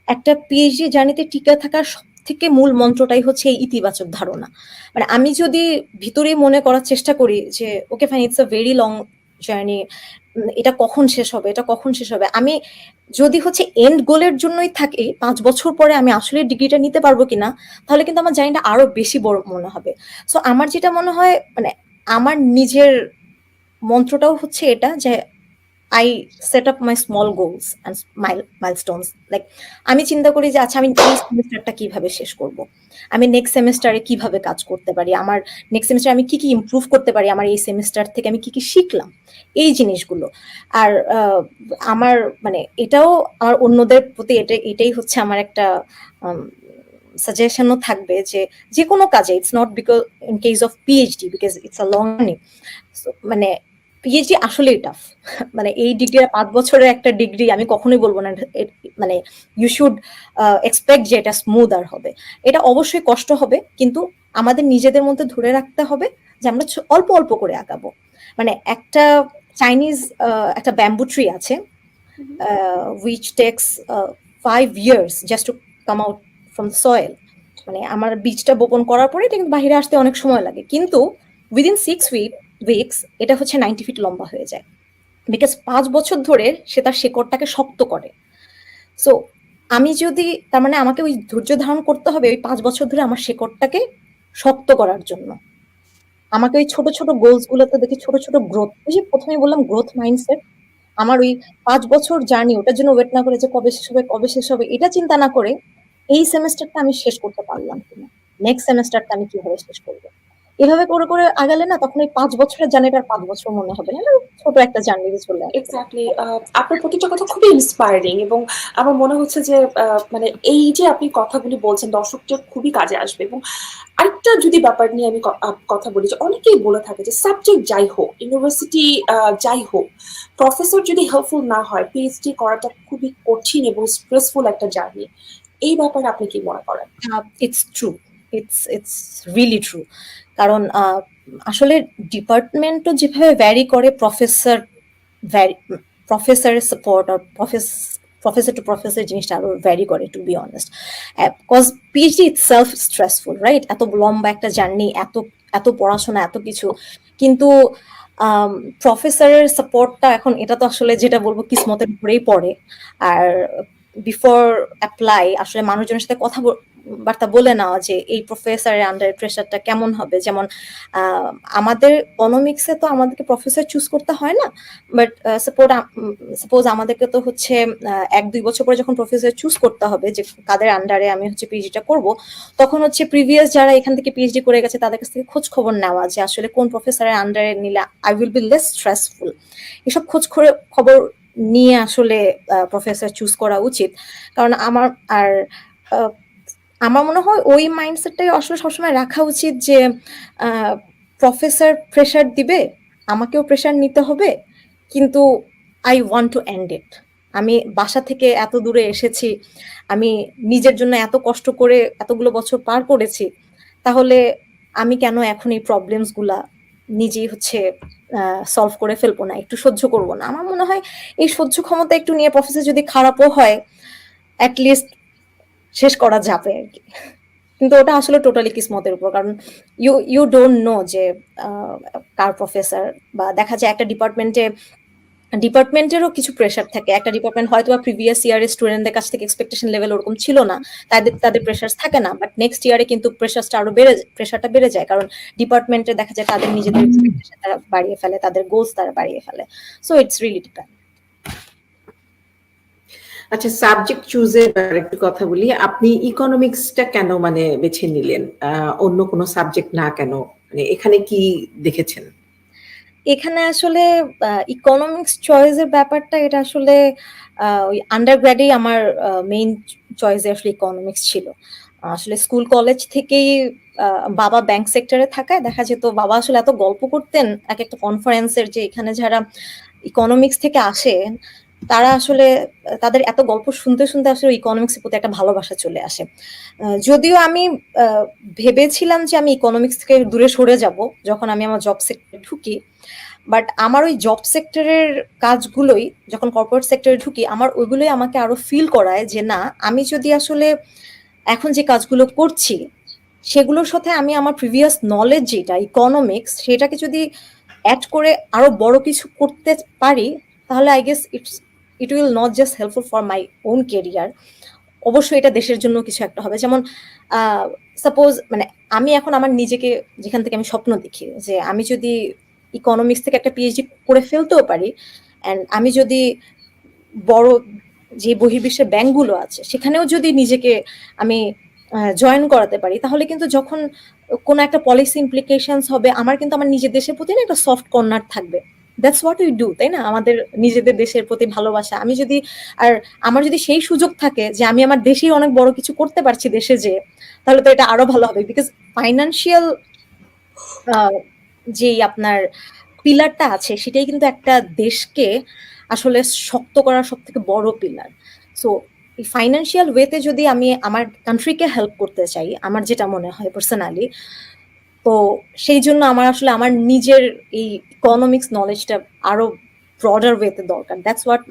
একটা পিএইচডি জার্নিতে টিকে থাকার সব থেকে মূল মন্ত্রটাই হচ্ছে এই ইতিবাচক ধারণা। মানে আমি যদি ভিতরে মনে করার চেষ্টা করি যে okay fine, it's a very long journey, এটা কখন শেষ হবে, এটা কখন শেষ হবে, আমি যদি হচ্ছে এন্ড গোলের জন্যই থাকি 5 বছর পরে আমি আসলে ডিগ্রিটা নিতে পারবো কিনা, তাহলে কিন্তু আমার জার্নিটা আরো বেশি বড় মনে হবে। সো আমার যেটা মনে হয়, মানে আমার নিজের মন্ত্রটাও হচ্ছে এটা যে I set up my small goals and milestones. Like আমি চিন্তা করি যে আচ্ছা আমি এই সেমিস্টারটা কিভাবে শেষ করব, আমি নেক্সট সেমিস্টারে কিভাবে কাজ করতে পারি, আমার নেক্সট সেমিস্টারে আমি কি কি ইমপ্রুভ করতে পারি, আমার এই সেমিস্টার থেকে আমি কি কি শিখলাম, এই জিনিসগুলো। আর আমার মানে এটাও আমার অন্যদের প্রতি এটাই হচ্ছে আমার একটা সাজেশনও থাকবে যে যে কোনো কাজে, it's not because in case of PhD, because it's a learning, মানে পিএইচডি আসলেই টাফ। মানে এই ডিগ্রি 5 বছরের একটা ডিগ্রি, আমি কখনোই বলবো না মানে ইউ শুড এক্সপেক্ট যে এটা স্মুদার হবে। এটা অবশ্যই কষ্ট হবে, কিন্তু আমাদের নিজেদের মধ্যে ধরে রাখতে হবে যে আমরা অল্প অল্প করে আগাবো। মানে একটা চাইনিজ একটা ব্যাম্বু ট্রি আছে, which takes 5 years just to come out from the soil. মানে আমার বীজটা বপন করার পরে এটা কিন্তু বাহিরে আসতে অনেক সময় লাগে, কিন্তু উইদিন 6 weeks এটা হচ্ছে 90 ফিট লম্বা হয়ে যায়, বিকজ 5 বছর ধরে সে তার শেকড়টাকে শক্ত করে। সো আমি যদি, তার মানে আমাকে ওই ধৈর্য ধারণ করতে হবে ওই 5 বছর ধরে আমার শেকড়টাকে শক্ত করার জন্য। আমাকে ওই ছোট ছোট গোলস গুলোতে দেখি ছোট ছোট গ্রোথ, ওই যে প্রথমেই বললাম গ্রোথ মাইন্ডসেট, আমার ওই 5 বছর জার্নি ওটার জন্য ওয়েট না করে যে কবে শেষ হবে কবে শেষ হবে এটা চিন্তা না করে, এই সেমেস্টারটা আমি শেষ করতে পারলাম কিনা, নেক্সট সেমেস্টারটা আমি কিভাবে শেষ করবো, এভাবে করে করে আগালে না তখন এই 5 বছরের জার্নিটা আর 5 বছর মনে হবে না, ছোট একটা জার্নিতে চলে আসবে। এক্স্যাক্টলি। আপনার প্রতিটা কথা খুবই ইন্সপায়ারিং, এবং আমার মনে হচ্ছে যে মানে এই যে আপনি কথাগুলি বলছেন দর্শকদের খুবই কাজে আসবে। এবং আরেকটা যদি ব্যাপার নিয়ে আমি কথা বলি, যে অনেকেই বলে থাকে যে সাবজেক্ট যাই হোক, ইউনিভার্সিটি যাই হোক, প্রফেসর যদি হেল্পফুল না হয় পিএইচডি করাটা খুবই কঠিন এবং স্ট্রেসফুল একটা জার্নি। এই ব্যাপারে আপনি কি মনে করেন? It's true, it's really true. কারণ আসলে ডিপার্টমেন্টও যেভাবে ভ্যারি করে, প্রফেসরের সাপোর্ট আর প্রফেসর টু প্রফেসর জিনিসটা আরো ভ্যারি করে, to be honest. Because PhD itself stressful, right? এত লম্বা একটা জার্নি, এত এত পড়াশোনা, এত কিছু, কিন্তু প্রফেসরের সাপোর্টটা এখন এটা তো আসলে যেটা বলবো কিসমতের উপরেই পড়ে। আর বিফোর অ্যাপ্লাই আসলে মানুষজনের সাথে বার্তা বলে নেওয়া যে এই প্রফেসরের আন্ডার প্রেশারটা কেমন হবে। যেমন আমাদের ইকোনমিক্সে তো আমাদেরকে প্রফেসর চুজ করতে হয় না, বাট সাপোজ আমাদেরকে তো হচ্ছে 1-2 বছর পরে যখন প্রফেসর চুজ করতে হবে যে কাদের আন্ডারে আমি হচ্ছে পিএইচডিটা করব, তখন হচ্ছে প্রিভিয়াস যারা এখান থেকে পিএইচডি করে গেছে তাদের কাছ থেকে খোঁজ খবর নেওয়া যে আসলে কোন প্রফেসরের আন্ডারে নিলে I will be less stressful. এসব খবর নিয়ে আসলে প্রফেসর চুজ করা উচিত। কারণ আমার মনে হয় ওই মাইন্ডসেটটাই আসলে সবসময় রাখা উচিত যে প্রফেসর প্রেশার দিবে, আমাকেও প্রেশার নিতে হবে, কিন্তু I want to and it. আমি বাসা থেকে এত দূরে এসেছি, আমি নিজের জন্য এত কষ্ট করে এতগুলো বছর পার করেছি, তাহলে আমি কেন এখন এই প্রবলেমস গুলা নিজেই হচ্ছে সলভ করে ফেলবো না, একটু সহ্য করবো না? আমার মনে হয় এই সহ্য ক্ষমতা একটু নিয়ে প্রফেসর যদি খারাপও হয়, অ্যাটলিস্ট শেষ করা যাবে আর কি। কিন্তু ওটা আসলে টোটালি কিসমতের উপর, কারণ ইউ ডোন্ট নো যে কার প্রফেসর, বা দেখা যায় একটা ডিপার্টমেন্টেরও কিছু প্রেশার থাকে। একটা ডিপার্টমেন্ট হয়তো বা প্রিভিয়াস ইয়ারের স্টুডেন্টদের কাছ থেকে এক্সপেকটেশন লেভেল ওরকম ছিল না, তাদের প্রেশার থাকে না, বাট নেক্সট ইয়ারে কিন্তু প্রেশারটা বেড়ে যায়, কারণ ডিপার্টমেন্টে দেখা যায় তাদের নিজেদের এক্সপেকটেশন তারা বাড়িয়ে ফেলে, তাদের গোলস তারা বাড়িয়ে ফেলে। So it's really depend. আচ্ছা, সাবজেক্ট চুজের একটু কথা বলি। আপনি ইকোনমিক্সটা কেন মানে বেছে নিলেন, অন্য কোনো সাবজেক্ট না কেন? মানে এখানে কি দেখেছেন? এখানে আসলে ইকোনমিক্স চয়েসের ব্যাপারটা, এটা আসলে ওই আন্ডারগ্র্যাডেই আমার মেইন চয়েসে আসলে ইকোনমিক্স ছিল। আসলে স্কুল কলেজ থেকেই বাবা ব্যাংক সেক্টরে থাকায় দেখা যেত, বাবা আসলে এত গল্প করতেন এক একটা কনফারেন্সের, যে এখানে যারা ইকোনমিক্স থেকে আসেন তারা আসলে তাদের এত গল্প শুনতে শুনতে আসলে ইকোনমিক্সের প্রতি একটা ভালোবাসা চলে আসে। যদিও আমি ভেবেছিলাম যে আমি ইকোনমিক্স থেকে দূরে সরে যাব যখন আমি আমার জব সেক্টরে ঢুকি, বাট আমার ওই জব সেক্টরের কাজগুলোই, যখন কর্পোরেট সেক্টরে ঢুকি, আমার ওইগুলোই আমাকে আরো ফিল করায় যে না, আমি যদি আসলে এখন যে কাজগুলো করছি সেগুলোর সাথে আমি আমার প্রিভিয়াস নলেজ যেটা ইকোনমিক্স, সেটাকে যদি অ্যাড করে আরো বড় কিছু করতে পারি, তাহলে I guess it will not just helpful for my own career, অবশ্যই এটা দেশের জন্য কিছু একটা হবে। যেমন সাপোজ মানে আমি এখন আমার নিজেকে, যেখান থেকে আমি স্বপ্ন দেখি যে আমি যদি ইকোনমিক্স থেকে একটা পিএইচডি করে ফেলতেও পারি, অ্যান্ড আমি যদি বড় যে বহির্বিশ্বের ব্যাংকগুলো আছে সেখানেও যদি নিজেকে আমি জয়েন করাতে পারি, তাহলে কিন্তু যখন কোনো একটা পলিসি ইমপ্লিকেশনস হবে, আমার কিন্তু আমার নিজের দেশের প্রতি না একটা সফট কর্নার থাকবে। দ্যাটস হোয়াট উই ডু, তাই না? আমাদের নিজেদের দেশের প্রতি ভালোবাসা। আমি যদি আর আমার যদি সেই সুযোগ থাকে যে আমি আমার দেশেই অনেক বড় কিছু করতে পারছি দেশে, যে তাহলে তো এটা আরো ভালো হবে, বিকজ ফাইন্যান্সিয়াল যেই আপনার পিলারটা আছে সেটাই কিন্তু একটা দেশকে আসলে শক্ত করার সব থেকে বড় পিলার। সো এই ফাইন্যান্সিয়াল ওয়েতে যদি আমি আমার কান্ট্রিকে হেল্প করতে চাই, আমার যেটা মনে হয় পার্সোনালি, তো সেই জন্য আমার আসলে আমার নিজের এই ইকোনমিক্স নলেজটা আরো ব্রডার ওয়েতে দরকার। That's what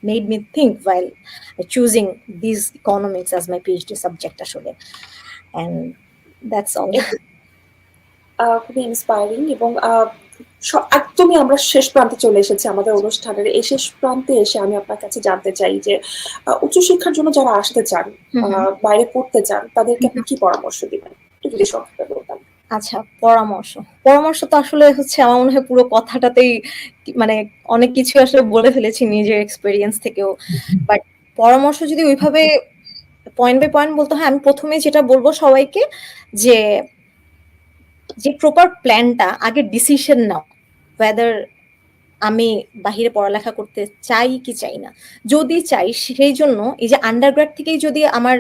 made me think while choosing this economics as my PhD subject আসলে, অ্যান্ড দ্যাটস অল। খুবই ইন্সপায়ারিং। এবং একদমই আমরা শেষ প্রান্তে চলে এসেছি আমাদের অনুষ্ঠানের। এই শেষ প্রান্তে এসে আমি আপনার কাছে জানতে চাই যে উচ্চশিক্ষার জন্য যারা আসতে চান, বাইরে পড়তে চান, তাদেরকে আপনি কি পরামর্শ দিবেন, একটু যদি সংক্ষেপে বলতেন। আচ্ছা, পরামর্শ তো আসলে হচ্ছে আমার মনে হয় পুরো কথাটাতেই মানে অনেক কিছু আসলে বলে ফেলেছি নিজের এক্সপেরিয়েন্স থেকেও। বাট পরামর্শ যদি ওইভাবে পয়েন্ট বাই পয়েন্ট বলতে হয়, আমি প্রথমে যেটা বলবো সবাইকে, যে প্রপার প্ল্যানটা আগে ডিসিশন নাও, ওয়েদার আমি বাহিরে পড়ালেখা করতে চাই কি চাই না। যদি চাই, সেই জন্য এই যে আন্ডারগ্রেড থেকেই যদি আমার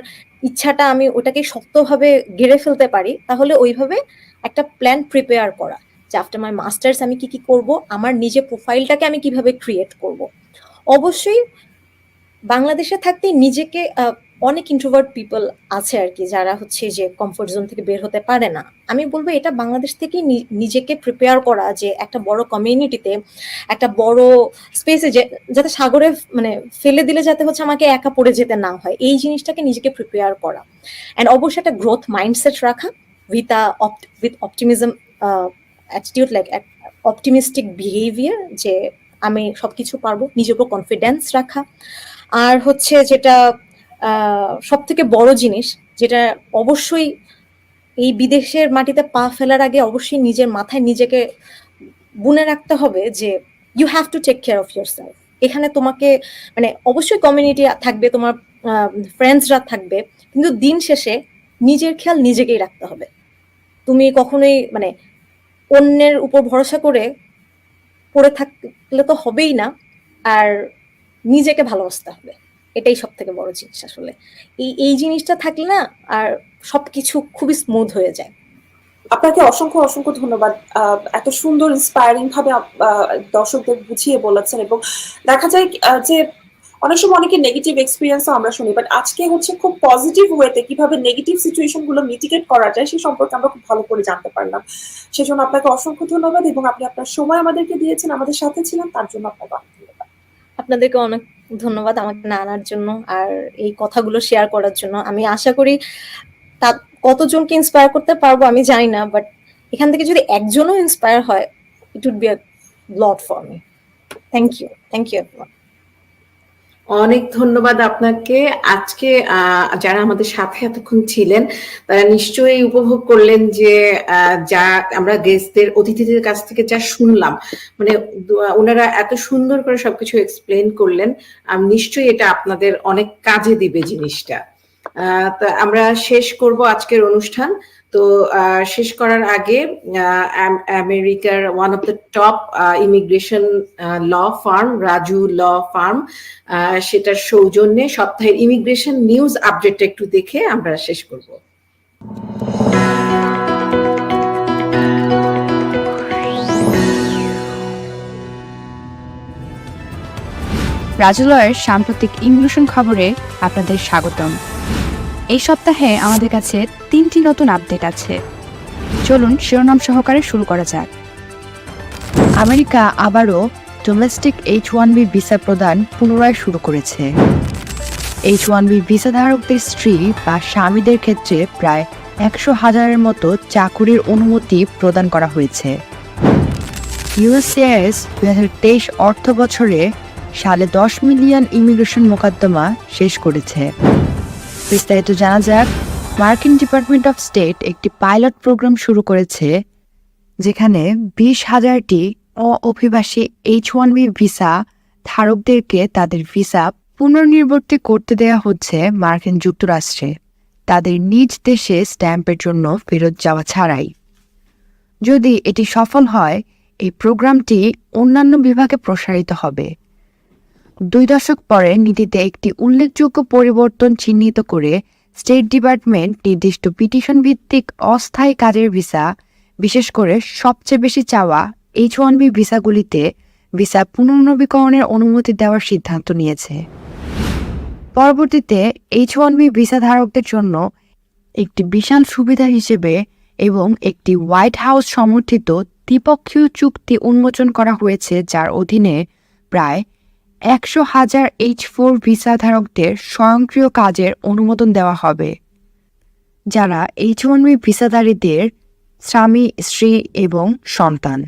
ইচ্ছাটা আমি ওটাকে শক্তভাবে গেড়ে ফেলতে পারি, তাহলে ওইভাবে একটা প্ল্যান প্রিপেয়ার করা যে আফটার মাই মাস্টার্স আমি কি কি করব, আমার নিজের প্রোফাইলটাকে আমি কিভাবে ক্রিয়েট করব। অবশ্যই বাংলাদেশে থাকতে নিজেকে অনেক ইন্ট্রোভার্ট পিপল আছে আর কি, যারা হচ্ছে যে কমফোর্ট জোন থেকে বের হতে পারে না। আমি বলবো এটা বাংলাদেশ থেকে নিজেকে প্রিপেয়ার করা, যে একটা বড় কমিউনিটিতে, একটা বড় স্পেসে, যাতে সাগরে মানে ফেলে দিলে যাতে হচ্ছে আমাকে একা পড়ে যেতে না হয়, এই জিনিসটাকে নিজেকে প্রিপেয়ার করা। অ্যান্ড অবশ্যই একটা গ্রোথ মাইন্ডসেট রাখা with optimism attitude, like optimistic behaviour, যে আমি সবকিছু পারবো, নিজের উপর কনফিডেন্স রাখা। আর হচ্ছে যেটা সব থেকে বড় জিনিস, যেটা অবশ্যই এই বিদেশের মাটিতে পা ফেলার আগে অবশ্যই নিজের মাথায় নিজেকে বুনে রাখতে হবে যে you have to take care of yourself. এখানে তোমাকে মানে অবশ্যই কমিউনিটি থাকবে, তোমার ফ্রেন্ডসরা থাকবে, কিন্তু দিন শেষে নিজের খেয়াল নিজেকেই রাখতে হবে। তুমি কখনোই মানে অন্যের উপর ভরসা করে পড়ে থাকলে তো হবেই না, আর নিজেকে ভালোবাসতে হবে, এটাই সব থেকে বড় জিনিস আসলে। এই জিনিসটা থাকলে না আর সবকিছু খুবই স্মুথ হয়ে যায়। আপনাকে অসংখ্য অসংখ্য ধন্যবাদ। এত সুন্দর ইন্সপায়ারিং ভাবে দর্শকদের বুঝিয়ে বলেছেন। এবং দেখা যায় যে অনেক সময় অনেকে নেগেটিভ এক্সপিরিয়েন্সও আমরা শুনি, বাট আজকে হচ্ছে খুব পজিটিভ ওয়েতে কিভাবে নেগেটিভ সিচুয়েশন গুলো মিটিগেট করা যায় সেই সম্পর্কে আমরা খুব ভালো করে জানতে পারলাম। সেজন্য আপনাকে অসংখ্য ধন্যবাদ, এবং আপনি আপনার সময় আমাদেরকে দিয়েছেন, আমাদের সাথে ছিলেন, তার জন্য আপনাকে অনেক ধন্যবাদ। আপনাদেরকে অনেক ধন্যবাদ আমাকে না আনার জন্য আর এই কথাগুলো শেয়ার করার জন্য। আমি আশা করি তা কতজনকে ইন্সপায়ার করতে পারবো আমি জানি না, বাট এখান থেকে যদি একজনও ইন্সপায়ার হয়, it would be a lot for me. Thank you everyone. অনেক ধন্যবাদ আপনাকে। আজকে যারা আমাদের সাথে এতক্ষণ ছিলেন তারা নিশ্চয়ই উপভোগ করলেন যে যা আমরা গেস্টদের, অতিথিদের কাছ থেকে যা শুনলাম, মানে ওনারা এত সুন্দর করে সবকিছু এক্সপ্লেন করলেন, নিশ্চয়ই এটা আপনাদের অনেক কাজে দিবে জিনিসটা। তা আমরা শেষ করব আজকের অনুষ্ঠান। তো শেষ করার আগে আমেরিকার one of the top immigration law firm, Raju law firm, সেটার সৌজন্যে সপ্তাহের ইমিগ্রেশন নিউজ আপডেটটা একটু দেখে আমরা শেষ করব। রাজু লয়ের সাম্প্রতিক ইমিগ্রেশন খবরে আপনাদের স্বাগতম। এই সপ্তাহে আমাদের কাছে 3টি নতুন আপডেট আছে। চলুন শিরোনাম সহকারে শুরু করা যাক। আমেরিকা আবারও ডোমেস্টিক H1B ভিসা প্রদান পুনরায় শুরু করেছে। H1B ভিসা ধারকদের স্ত্রী বা স্বামীদের ক্ষেত্রে প্রায় 100,000-এর মতো চাকুরির অনুমতি প্রদান করা হয়েছে। USCIS 2023 অর্থ বছরে 10.5 মিলিয়ন ইমিগ্রেশন মোকদ্দমা শেষ করেছে। বিস্তারিত জানা যাক। মার্কিন ডিপার্টমেন্ট অফ স্টেট একটি পাইলট প্রোগ্রাম শুরু করেছে, যেখানে 20,000টি অভিবাসী H1B ভিসা ধারকদেরকে তাদের ভিসা পুনর্নির্বর্তী করতে দেওয়া হচ্ছে মার্কিন যুক্তরাষ্ট্রে, তাদের নিজ দেশে স্ট্যাম্পের জন্য ফেরত যাওয়া ছাড়াই। যদি এটি সফল হয়, এই প্রোগ্রামটি অন্যান্য বিভাগে প্রসারিত হবে। 2 দশক পরে নীতিতে একটি উল্লেখযোগ্য পরিবর্তন চিহ্নিত করে স্টেট ডিপার্টমেন্ট নির্দিষ্ট পিটিশন ভিত্তিক অস্থায়ী কাজের ভিসা, বিশেষ করে সবচেয়ে বেশি চাওয়া H1B ভিসাগুলিতে ভিসা পুনর্নবীকরণের অনুমতি দেওয়ার সিদ্ধান্ত নিয়েছে। পরবর্তীতে H1B ভিসা ধারকদের জন্য একটি বিশাল সুবিধা হিসেবে এবং একটি হোয়াইট হাউস সমর্থিত দ্বিপক্ষীয় চুক্তি উন্মোচন করা হয়েছে, যার অধীনে প্রায় 100,000 H4 ভিসা ধারকদের স্বয়ংক্রিয় কাজের অনুমোদন দেওয়া হবে, যারা H1B ভিসাধারীদের স্বামী, স্ত্রী এবং সন্তান।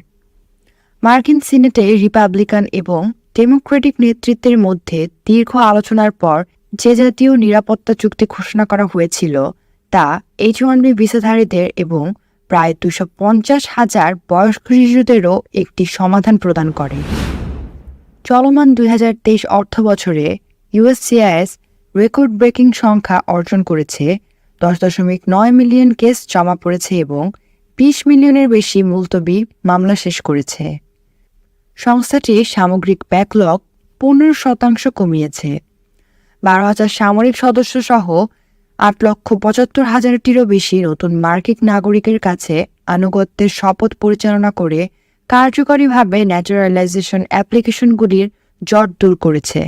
মার্কিন সিনেটে রিপাবলিকান এবং ডেমোক্রেটিক নেতৃত্বের মধ্যে দীর্ঘ আলোচনার পর যে জাতীয় নিরাপত্তা চুক্তি ঘোষণা করা হয়েছিল তা H1B ভিসাধারীদের এবং প্রায় 250,000 বয়স্ক শিশুদেরও একটি সমাধান প্রদান করে। চলমান 2023 অর্থ বছরে USCIS রেকর্ড ব্রেকিং সংখ্যা অর্জন করেছে। 10.9 মিলিয়ন কেস জমা পড়েছে এবং 20 মিলিয়নের বেশি মুলতবি মামলা শেষ করেছে। সংস্থাটি সামগ্রিক ব্যাকলগ 15% কমিয়েছে। 12,000 সামরিক সদস্য সহ 8,75,000-টিরও বেশি নতুন মার্কিন নাগরিকের কাছে আনুগত্যের শপথ পরিচালনা করে কার্যকরীভাবে ন্যাচারালাইজেশন অ্যাপ্লিকেশনগুলির জট দূর করেছে।